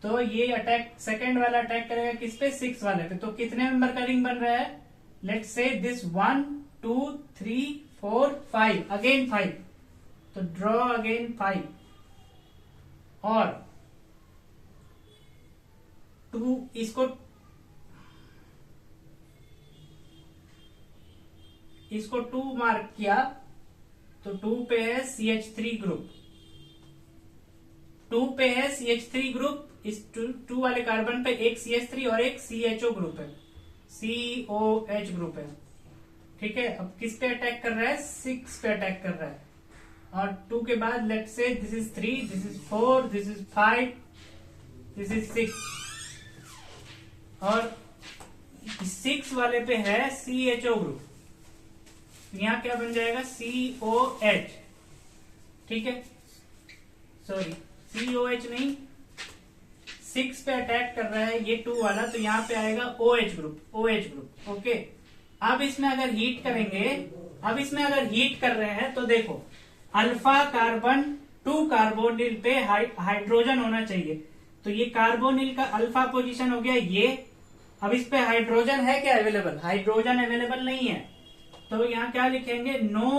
तो ये अटैक, सेकेंड वाला अटैक करेगा किस पे, 6 वाले पे। तो कितने मेंबर का रिंग बन रहा है, लेट्स से दिस 1 2 3 4 5, अगेन 5, तो ड्रॉ अगेन 5 और 2, इसको 2 मार्क किया, तो 2 पे है CH3 ग्रुप, 2 पे है CH3 ग्रुप। इस 2 वाले कार्बन पे एक CH3 और एक CHO ग्रुप है, COH ग्रुप है। ठीक है, अब किस पे अटैक कर रहा है, 6 पे अटैक कर रहा है। और 2 के बाद let's say this is 3, this is 4, this is 5, this is 6 और 6 वाले पे है CHO ग्रुप, यहां क्या बन जाएगा, COH। ठीक है, सॉरी COH नहीं, 6 पे अटैक कर रहा है ये 2 वाला, तो यहाँ पे आएगा OH ग्रुप। ओके, अब इसमें अगर हीट करेंगे, अब इसमें अगर हीट कर रहे हैं, तो देखो अल्फा कार्बन 2 कार्बोनिल पे हाइड्रोजन होना चाहिए, तो ये कार्बोनिल का अल्फा पोजीशन हो गया ये, अब इस पे हाइड्रोजन है क्या अवेलेबल? हाइड्रोजन अवेलेबल नहीं है, तो यहां क्या लिखेंगे? No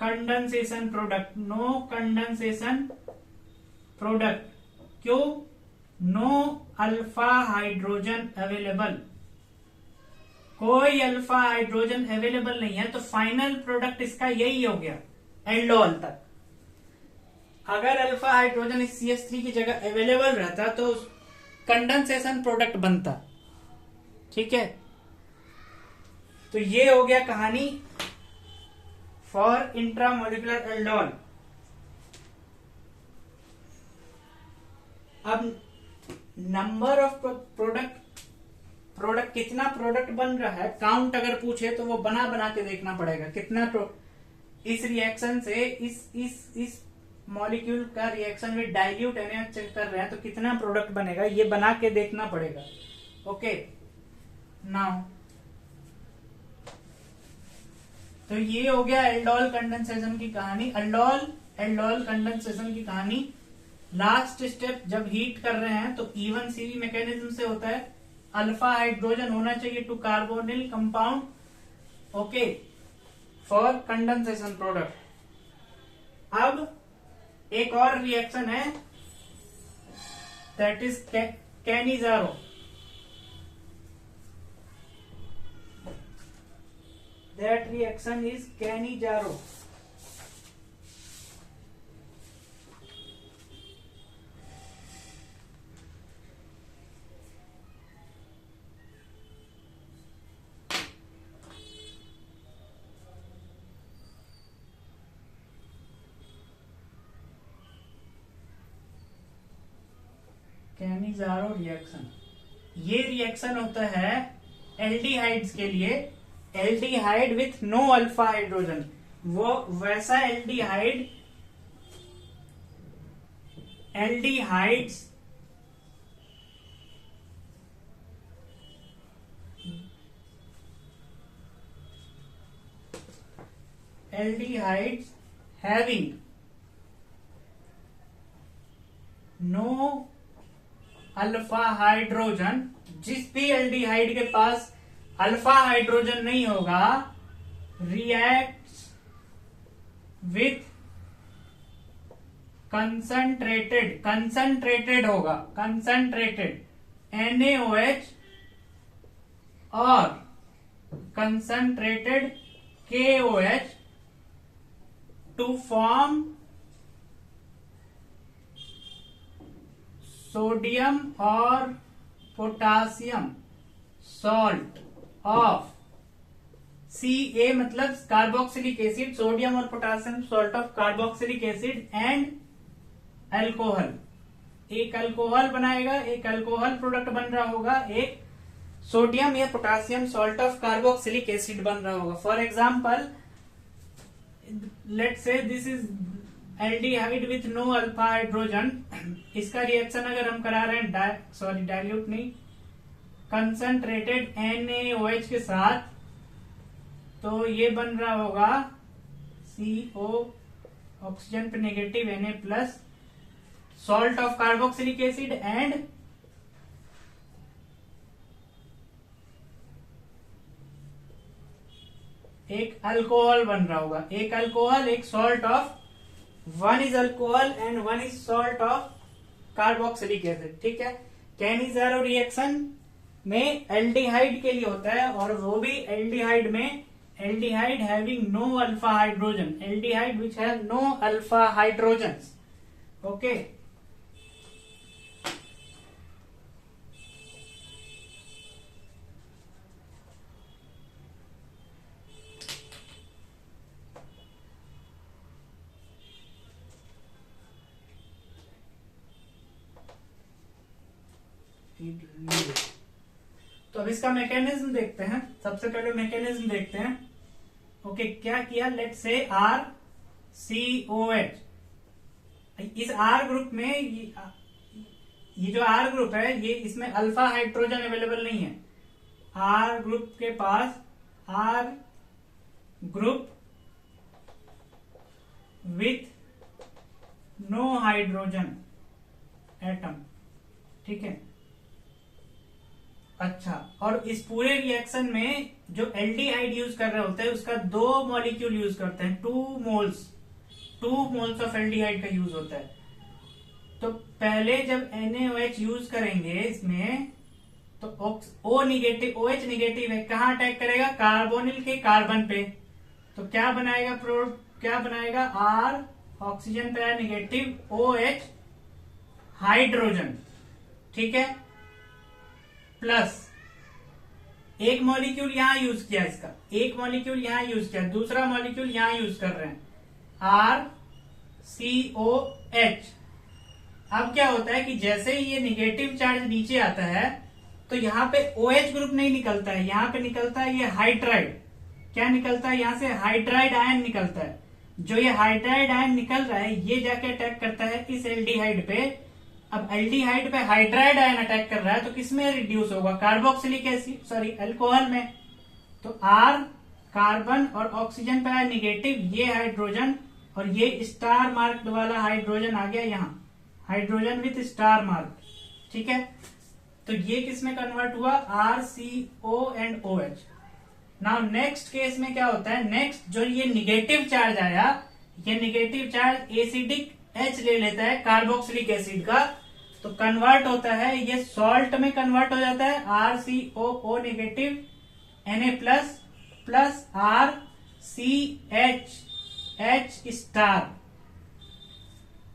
condensation product, no condensation product. क्यों? नो अल्फा हाइड्रोजन अवेलेबल, कोई अल्फा हाइड्रोजन अवेलेबल नहीं है, तो फाइनल प्रोडक्ट इसका यही हो गया एल्डोल तक। अगर अल्फा हाइड्रोजन इस CH3 की जगह अवेलेबल रहता तो कंडेंसेशन प्रोडक्ट बनता। ठीक है, तो ये हो गया कहानी फॉर इंट्रामोलिकुलर एल्डोल। अब नंबर ऑफ प्रोडक्ट कितना प्रोडक्ट बन रहा है काउंट अगर पूछे तो वो बना बना के देखना पड़ेगा कितना इस रिएक्शन से इस मॉलिक्यूल का रिएक्शन में डाइल्यूट एनएच कर रहे हैं तो कितना प्रोडक्ट बनेगा, ये बना के देखना पड़ेगा। ओके, नाउ तो ये हो गया एल्डोल कंडेंसेशन की कहानी, एल्डोल कंडेंसेशन की कहानी। लास्ट स्टेप जब हीट कर रहे हैं तो E1CV मैकेनिज्म से होता है, अल्फा हाइड्रोजन होना चाहिए to carbonyl compound, okay, for condensation product. अब एक और रिएक्शन है that is Cannizzaro, that reaction is Cannizzaro. Cannizzaro reaction, ये रिएक्शन होता है एल्डिहाइड्स के लिए, aldehyde with no alpha hydrogen. वो वैसा aldehydes having no alpha hydrogen, जिस भी एल्डिहाइड के पास अल्फा हाइड्रोजन नहीं होगा, रिएक्ट्स विथ कंसंट्रेटेड होगा, कंसंट्रेटेड NaOH और concentrated KOH to form sodium और पोटासियम सॉल्ट ऑफ Ca, मतलब कार्बोक्सिलिक एसिड, सोडियम और potassium salt of carboxylic acid and alcohol. एक अल्कोहल बनाएगा, एक अल्कोहल प्रोडक्ट बन रहा होगा, एक सोडियम या potassium salt of carboxylic acid बन रहा होगा। For example let's say this is aldehyde with no alpha hydrogen, इसका रिएक्शन अगर हम करा रहे हैं डाइल्यूट नहीं, कंसंट्रेटेड NaOH के साथ, तो ये बन रहा होगा CO, ऑक्सीजन पे negative Na plus, salt of carboxylic acid and एक अल्कोहल बन रहा होगा, एक अल्कोहल एक salt of, one is alcohol and one is salt of carboxylic acid. ठीक है, कैनिजारो रिएक्शन में एल्डिहाइड के लिए होता है, और वो भी एल्डिहाइड में aldehyde having no alpha hydrogen, aldehyde which have no alpha hydrogen. Okay, तो अब इसका मैकेनिज्म देखते हैं। सबसे पहले मैकेनिज्म देखते हैं। ओके, क्या किया, लेट से RCOH, इस R ग्रुप में ये जो R ग्रुप है, ये इसमें अल्फा हाइड्रोजन अवेलेबल नहीं है। R ग्रुप के पास R group with no hydrogen atom. ठीक है, अच्छा, और इस पूरे रिएक्शन में जो एल्डिहाइड यूज कर रहे होते हैं उसका 2 मॉलिक्यूल यूज करते हैं, 2 मोल्स ऑफ एल्डिहाइड का यूज होता है। तो पहले जब NaOH यूज करेंगे इसमें तो O निगेटिव, OH निगेटिव है, कहाँ अटैक करेगा? कार्बोनिल के कार्बन पे। तो क्या बनाएगा क्या बनाएगा? R ऑक्सीजन पे निगेटिव, OH हाइड्रोजन, ठीक है, प्लस एक मॉलिक्यूल यहां यूज किया, इसका एक मॉलिक्यूल यहां यूज किया, दूसरा मॉलिक्यूल यहां यूज कर रहे हैं RCOH। अब क्या होता है कि जैसे ही ये निगेटिव चार्ज नीचे आता है तो यहाँ पे OH ग्रुप नहीं निकलता है, यहाँ पे निकलता है ये हाइड्राइड। क्या निकलता है? यहाँ से हाइड्राइड आयन निकलता है। जो ये हाइड्राइड आयन निकल रहा है ये जाके अटैक करता है इस एल्डिहाइड पे। अब एल्डिहाइड पे हाइड्राइड आयन अटैक कर रहा है तो किसमें रिड्यूस होगा? कार्बोक्सिलिक एसिड, सॉरी अल्कोहल में। तो R कार्बन और ऑक्सीजन पे है निगेटिव, ये हाइड्रोजन, और ये स्टार मार्क वाला हाइड्रोजन आ गया यहाँ, हाइड्रोजन विथ स्टार मार्क, ठीक है। तो ये किस में कन्वर्ट हुआ? RCO and OH। Now next case में क्या होता है? नेक्स्ट जो ये निगेटिव चार्ज आया, ये निगेटिव चार्ज एसिडिक H ले लेता है कार्बोक्सिलिक एसिड का, तो कन्वर्ट होता है, ये सॉल्ट में कन्वर्ट हो जाता है, RCOO negative Na plus plus RCH star,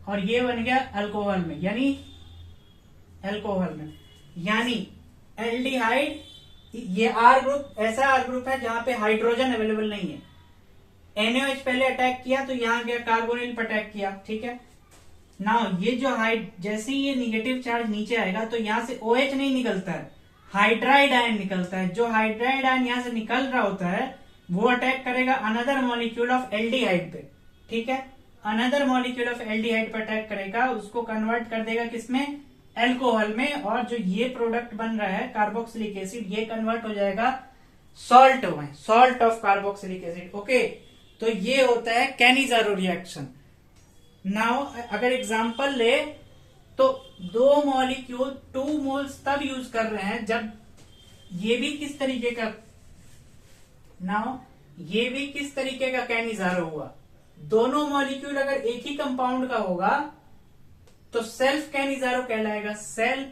और ये बन गया अल्कोहल में, यानी अल्कोहल में, यानी एल्डिहाइड, ये R ग्रुप ऐसा R ग्रुप है जहां पे हाइड्रोजन अवेलेबल नहीं है। NaOH पहले अटैक किया तो यहां गया कार्बोनिल पर अटैक किया, ठीक है। नाउ ये जो जैसे ही ये निगेटिव चार्ज नीचे आएगा तो यहां से OH नहीं निकलता है, हाइड्राइड आयन निकलता है। जो हाइड्राइड आयन यहां से निकल रहा होता है वो अटैक करेगा अनदर मॉलिक्यूल ऑफ एल्डिहाइड पे, ठीक है। अनदर मॉलिक्यूल ऑफ एल्डिहाइड पर अटैक करेगा, उसको कन्वर्ट कर देगा किसमें? अल्कोहल में, और जो ये प्रोडक्ट बन रहा है कार्बोक्सिलिक एसिड, ये कन्वर्ट हो जाएगा सॉल्ट में, salt of carboxylic acid, okay. तो ये होता है कैनिजारो रिएक्शन। नाउ अगर एग्जांपल ले तो 2 मॉलिक्यूल 2 मोल्स तब यूज कर रहे हैं जब ये भी किस तरीके का, नाउ ये भी किस तरीके का कैनिजारो हुआ। दोनों मॉलिक्यूल अगर एक ही कंपाउंड का होगा तो सेल्फ कैनिजारो कहलाएगा, सेल्फ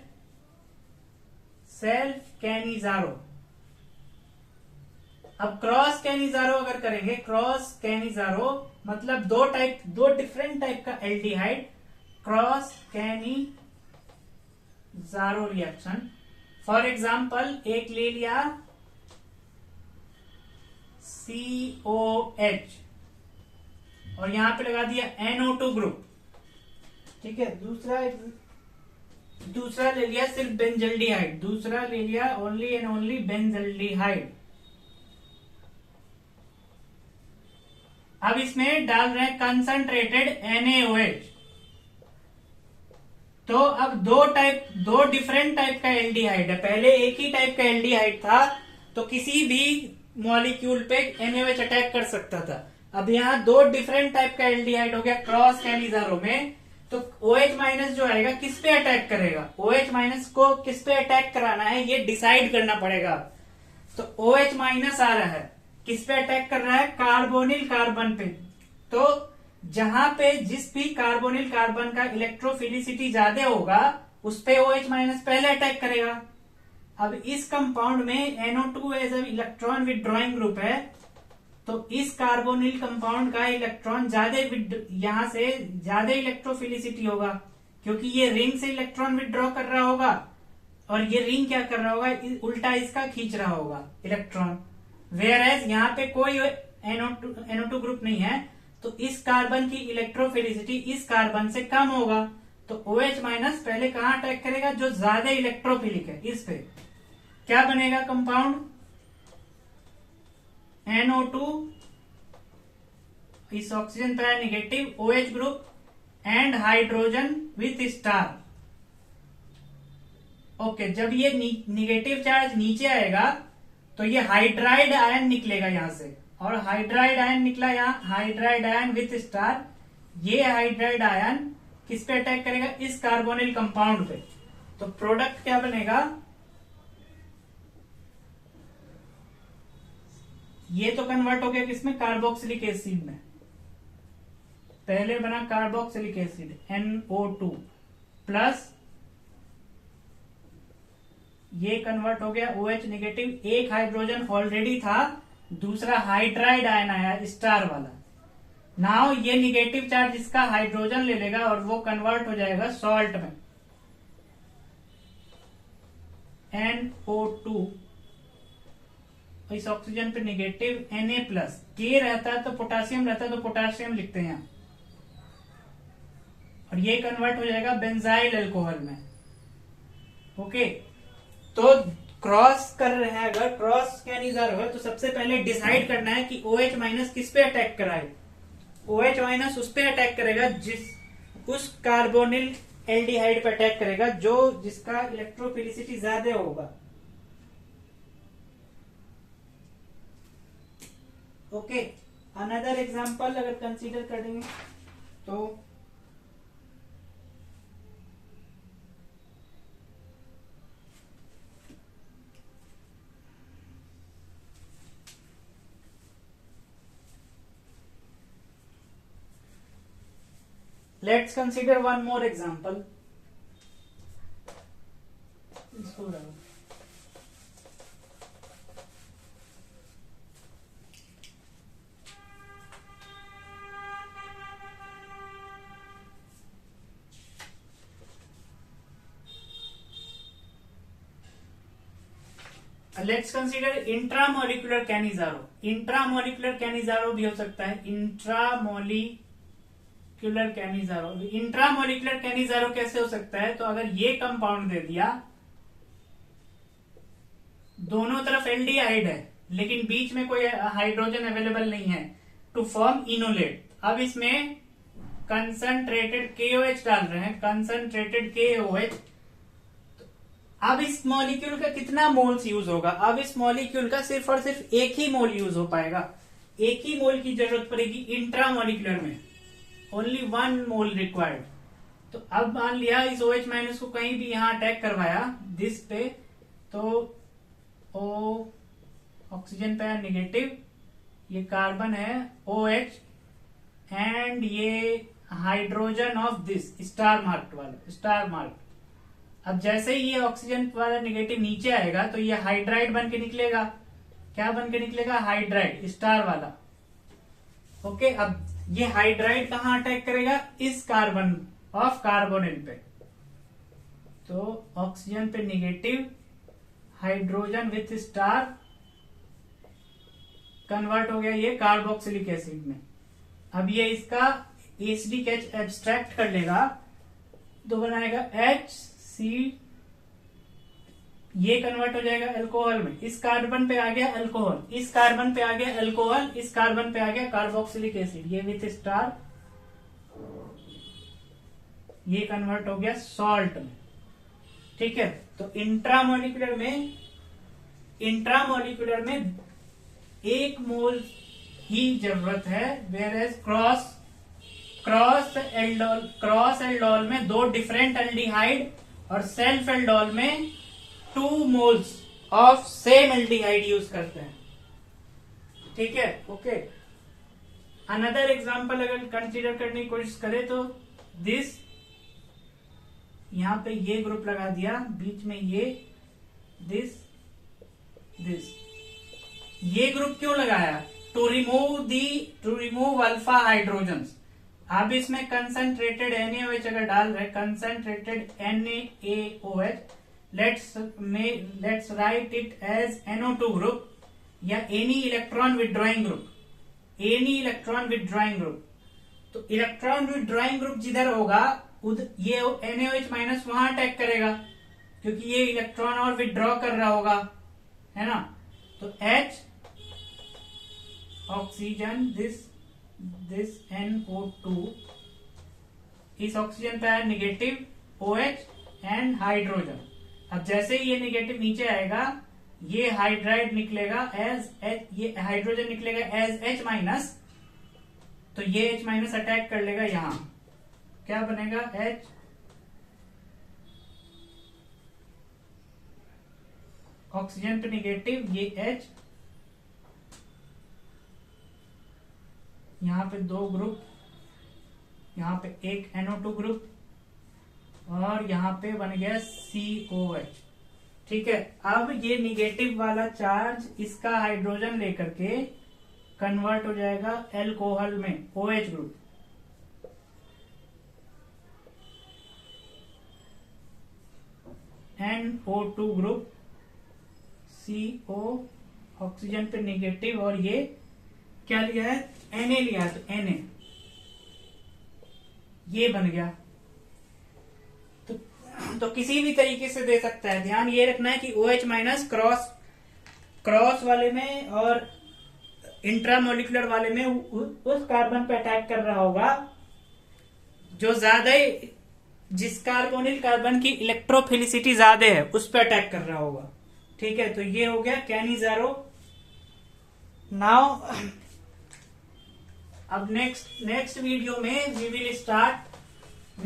कैनिजारो। अब क्रॉस कैनिजारो अगर करेंगे, क्रॉस कैनिजारो मतलब दो डिफरेंट टाइप का aldehyde, cross Cannizzaro reaction. For example एक ले लिया COH और यहां पे लगा दिया NO2 ग्रुप, ठीक है। दूसरा ले लिया सिर्फ बेंजल्डिहाइड, दूसरा ले लिया ओनली एंड ओनली बेंजल्डिहाइड। अब इसमें डाल रहे हैं कंसंट्रेटेड NaOH। तो अब दो डिफरेंट टाइप का एल्डिहाइड है। पहले एक ही टाइप का एल्डिहाइड था तो किसी भी मॉलिक्यूल पे NaOH अटैक कर सकता था। अब यहाँ 2 डिफरेंट टाइप का एल्डिहाइड हो गया क्रॉस कैनिजारो में, तो OH माइनस जो आएगा किस पे अटैक करेगा? OH माइनस को किस पे अटैक कराना है ये डिसाइड करना पड़ेगा। तो OH माइनस आ रहा है, किस पे अटैक कर रहा है? कार्बोनिल कार्बन पे। तो जहां पे जिस भी कार्बोनिल कार्बन का इलेक्ट्रोफिलिसिटी ज्यादा होगा उस पे OH माइनस पहले अटैक करेगा। अब इस कंपाउंड में NO2 as electron withdrawing group है, तो इस कार्बोनिल कंपाउंड का इलेक्ट्रॉन ज्यादा, यहां से ज्यादा इलेक्ट्रोफिलिसिटी होगा क्योंकि ये रिंग से इलेक्ट्रॉन विथड्रॉ कर रहा होगा और ये रिंग क्या कर रहा होगा? उल्टा इसका खींच रहा होगा इलेक्ट्रॉन। वेयर एज यहाँ पे कोई NO2 ग्रुप नहीं है तो इस कार्बन की इलेक्ट्रोफिलिसिटी इस कार्बन से कम होगा। तो OH माइनस पहले कहां अटैक करेगा? जो ज्यादा इलेक्ट्रोफिलिक है इस पे। क्या बनेगा कंपाउंड? NO2, इस ऑक्सीजन पर negative, OH group and hydrogen with star. Okay, जब ये निगेटिव चार्ज नीचे आएगा तो ये हाइड्राइड आयन निकलेगा यहां से, और हाइड्राइड आयन निकला यहाँ, हाइड्राइड आयन विथ स्टार। ये हाइड्राइड आयन किस पे अटैक करेगा? इस कार्बोनिल कंपाउंड पे। तो प्रोडक्ट क्या बनेगा? ये तो कन्वर्ट हो गया किसमें, कार्बोक्सिलिक एसिड में। पहले बना कार्बोक्सिलिक एसिड NO2 प्लस ये कन्वर्ट हो गया OH नेगेटिव, एक हाइड्रोजन ऑलरेडी था, दूसरा हाइड्राइड आयन आया स्टार वाला। नाउ ये निगेटिव चार्ज इसका हाइड्रोजन ले लेगा और वो कन्वर्ट हो जाएगा सॉल्ट में NO2, इस ऑक्सीजन पे निगेटिव Na प्लस, के रहता है तो पोटासियम रहता है तो पोटासियम लिखते हैं यहाँ, और ये कन्वर्ट हो जाएगा बेंजाइल अल्कोहल में। ओके, तो क्रॉस कर रहे हैं, अगर क्रॉस कैनिजार हो तो सबसे पहले डिसाइड करना है कि OH माइनस किस पे अटैक कराए। OH माइनस उस पे अटैक करेगा उस कार्बोनिल एल्डिहाइड पे अटैक करेगा जिसका इलेक्ट्रोफिलिसिटी ज्यादा होगा। ओके, अनदर एग्जांपल अगर कंसीडर करेंगे तो let's consider one more example. Let's consider intramolecular Cannizzaro. Intramolecular Cannizzaro भी हो सकता है, इंट्रामोलिकुलर कैनिजारो। इंट्रामोलिकुलर कैनिजारो कैसे हो सकता है, तो अगर ये कंपाउंड दे दिया, दोनों तरफ एल्डिहाइड है लेकिन बीच में कोई हाइड्रोजन अवेलेबल नहीं है टू फॉर्म इनोलेट। अब इसमें कंसंट्रेटेड KOH डाल रहे हैं, कंसंट्रेटेड KOH। अब इस मॉलिक्यूल का कितना मोल्स यूज होगा, अब इस मॉलिक्यूल का सिर्फ और सिर्फ एक ही मोल यूज हो पाएगा, एक ही मोल की जरूरत पड़ेगी इंट्रामोलिकुलर में, ओनली 1 मोल रिक्वायर्ड। तो अब मान लिया इस OH माइनस को कहीं भी यहां अटैक करवाया दिस पे, तो O ऑक्सीजन पे नेगेटिव, ये कार्बन है OH, एंड ये hydrogen of this star mark वाला, स्टार मार्क। अब जैसे ही ये ऑक्सीजन वाला नेगेटिव नीचे आएगा तो ये हाइड्राइड बन के निकलेगा। क्या बन के निकलेगा, हाइड्राइड स्टार वाला। ओके, अब ये हाइड्राइड कहां अटैक करेगा, इस कार्बन ऑफ कार्बोनिल पे। तो ऑक्सीजन पे negative, hydrogen with star, convert हो गया ये कार्बोक्सिलिक एसिड में। अब ये इसका एसिडिक एब्स्ट्रैक्ट कर लेगा तो बनाएगा HC, ये कन्वर्ट हो जाएगा अल्कोहल में। इस कार्बन पे आ गया अल्कोहल, इस कार्बन पे आ गया अल्कोहल, इस कार्बन पे आ गया कार्बोक्सिलिक एसिड, ये विथ स्टार, ये कन्वर्ट हो गया सॉल्ट में। ठीक है, तो इंट्रामोलिकुलर में 1 मोल ही जरूरत है, वेयर एज क्रॉस एल्डोल में 2 डिफरेंट एल्डिहाइड और सेल्फ एल्डोल में 2 moles of same aldehyde use करते हैं। ठीक है, ओके। अनदर एग्जांपल अगर कंसीडर करने की कोशिश करें तो दिस, यहां पे ये ग्रुप लगा दिया, बीच में ये दिस, ये ग्रुप क्यों लगाया, टू रिमूव अल्फा हाइड्रोजन्स। अब इसमें कंसंट्रेटेड NaOH अगर डाल रहे, concentrated NaOH, let's write it as NO2 group या एनी इलेक्ट्रॉन विड्रॉइंग ग्रुप, तो इलेक्ट्रॉन विड्रॉइंग ग्रुप जिधर होगा ये NaOH माइनस वहां अटैक करेगा क्योंकि ये इलेक्ट्रॉन और विड्रॉ कर रहा होगा, है ना। तो H ऑक्सीजन, दिस NO2, इस ऑक्सीजन पे आया नेगेटिव OH एंड हाइड्रोजन। अब जैसे ही ये नेगेटिव नीचे आएगा, ये हाइड्राइड निकलेगा एज H, ये हाइड्रोजन निकलेगा एज H माइनस, तो ये H माइनस अटैक कर लेगा यहां, क्या बनेगा H, ऑक्सीजन पे नेगेटिव, ये H, यहाँ पे 2 ग्रुप, यहाँ पे एक NO2 ग्रुप, और यहाँ पे बन गया COH। ठीक है, अब ये निगेटिव वाला चार्ज इसका हाइड्रोजन लेकर के कन्वर्ट हो जाएगा एल्कोहल में, OH group. NO2 group, CO oxygen पे निगेटिव, और ये क्या लिया है, Na लिया है, तो Na ये बन गया। तो किसी भी तरीके से दे सकता है। ध्यान ये रखना है कि OH माइनस क्रॉस वाले में और इंट्रामोलिकुलर वाले में उस कार्बन पे अटैक कर रहा होगा जो ज्यादा, जिस कार्बोनिल कार्बन की इलेक्ट्रोफिलिसिटी ज्यादा है उस पे अटैक कर रहा होगा। ठीक है, तो ये हो गया कैनिजारो। नाउ अब नेक्स्ट वीडियो में we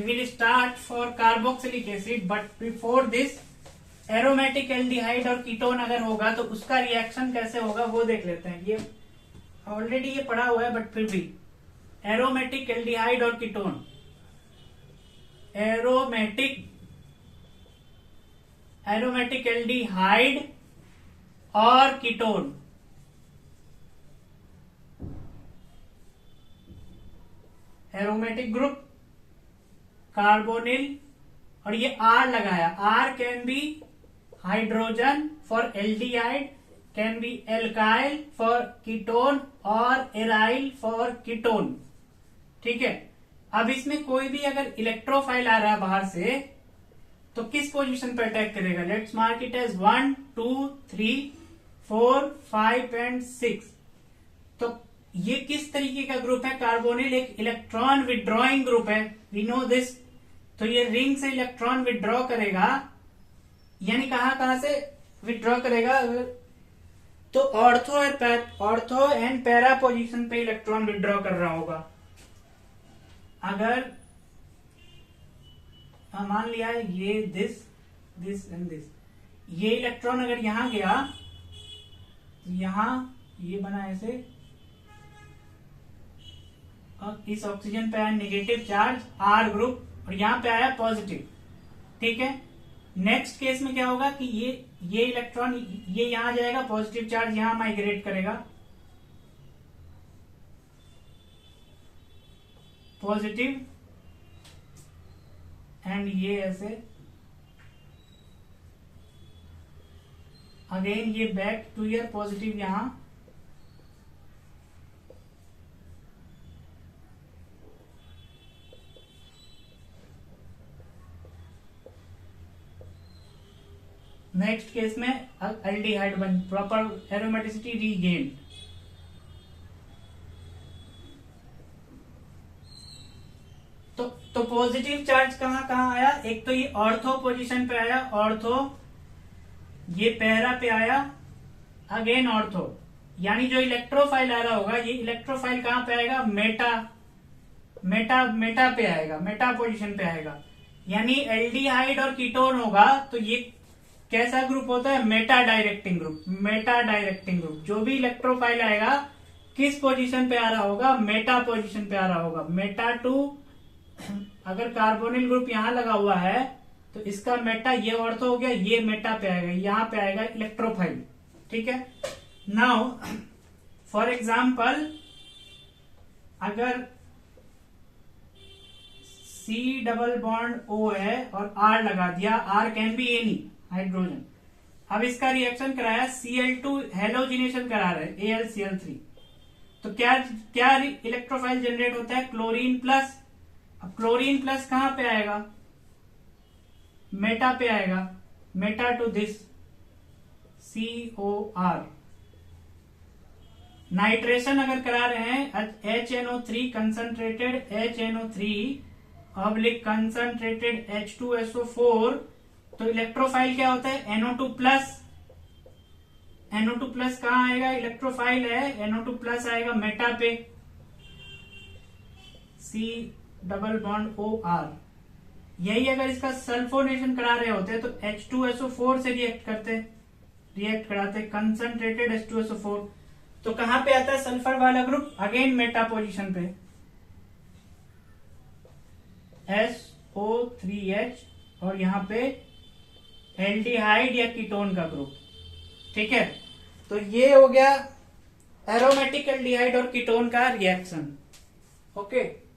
will start for carboxylic acid, but before this aromatic aldehyde और कीटोन अगर होगा तो उसका रिएक्शन कैसे होगा वो देख लेते हैं। ये ऑलरेडी ये पढ़ा हुआ है, बट फिर भी एरोमेटिक एल्डिहाइड और कीटोन, एरोमेटिक एल्डिहाइड और कीटोन, एरोमेटिक ग्रुप कार्बोनिल, और ये R लगाया, R can be hydrogen for aldehyde, can be alkyl for ketone और एराइल फॉर कीटोन। ठीक है, अब इसमें कोई भी अगर इलेक्ट्रोफाइल आ रहा है बाहर से तो किस पोजीशन पर अटैक करेगा? Let's mark it as 1 2 3 4 5 and 6। तो ये किस तरीके का ग्रुप है? कार्बोनिल एक इलेक्ट्रॉन विड्रॉइंग ग्रुप है, वी नो दिस। तो ये रिंग से इलेक्ट्रॉन विड्रॉ करेगा, यानी कहां से विड्रॉ करेगा? तो ऑर्थो एंड पैरा पोजीशन पे इलेक्ट्रॉन विड्रॉ कर रहा होगा। अगर मान लिया ये दिस एंड दिस, ये इलेक्ट्रॉन अगर यहां गया, यहां ये बना ऐसे, और इस ऑक्सीजन पे आया नेगेटिव चार्ज R ग्रुप, और यहां पे आया पॉजिटिव। ठीक है, नेक्स्ट केस में क्या होगा कि ये इलेक्ट्रॉन ये यहां जाएगा, पॉजिटिव चार्ज यहां माइग्रेट करेगा, पॉजिटिव, एंड ये ऐसे अगेन ये बैक टू ईयर पॉजिटिव यहां, नेक्स्ट केस में एल्डिहाइड बन, प्रॉपर एरोमेटिसिटी रीगेन। तो पॉजिटिव चार्ज कहां आया? एक तो ये ऑर्थो पोजीशन पे आया, ऑर्थो, ये पैरा पे आया, अगेन ऑर्थो, यानी जो इलेक्ट्रोफाइल आ रहा होगा ये इलेक्ट्रोफाइल कहां पे आएगा? मेटा पे आएगा, मेटा पोजीशन पे आएगा। यानी एल्डिहाइड और कीटोन होगा तो ये कैसा ग्रुप होता है? Meta directing group. जो भी इलेक्ट्रोफाइल आएगा किस पोजीशन पे आ रहा होगा? मेटा पोजीशन पे आ रहा होगा। मेटा टू, अगर कार्बोनिल ग्रुप यहां लगा हुआ है तो इसका मेटा, ये ऑर्थो हो गया, ये मेटा पे आएगा, यहां पे आएगा इलेक्ट्रोफाइल। ठीक है, नाउ फॉर एग्जाम्पल अगर C डबल बॉन्ड O है और R लगा दिया, R can be any hydrogen. अब इसका रिएक्शन कराया, Cl2 हेलोजिनेशन करा रहे AlCl3, तो क्या इलेक्ट्रोफाइल जनरेट होता है? Chlorine plus. अब क्लोरीन प्लस कहां पे आएगा? मेटा पे आएगा, meta to this COR। Nitration अगर करा रहे हैं HNO3 concentrated HNO3 oblique concentrated H2SO4, तो इलेक्ट्रोफाइल क्या होता है? NO2 plus. NO2 प्लस कहां आएगा? इलेक्ट्रोफाइल है, NO2 प्लस आएगा मेटा पे, C डबल बॉन्ड OR। यही अगर इसका सल्फोनेशन करा रहे होते तो H2SO4 से रिएक्ट कराते कंसंट्रेटेड H2SO4, तो कहां पे आता है सल्फर वाला ग्रुप? अगेन मेटा पोजीशन पे, SO3H, और यहाँ पे एल्डिहाइड या कीटोन का ग्रुप। ठीक है, तो ये हो गया एरोमेटिक एल्डिहाइड और कीटोन का रिएक्शन। ओके।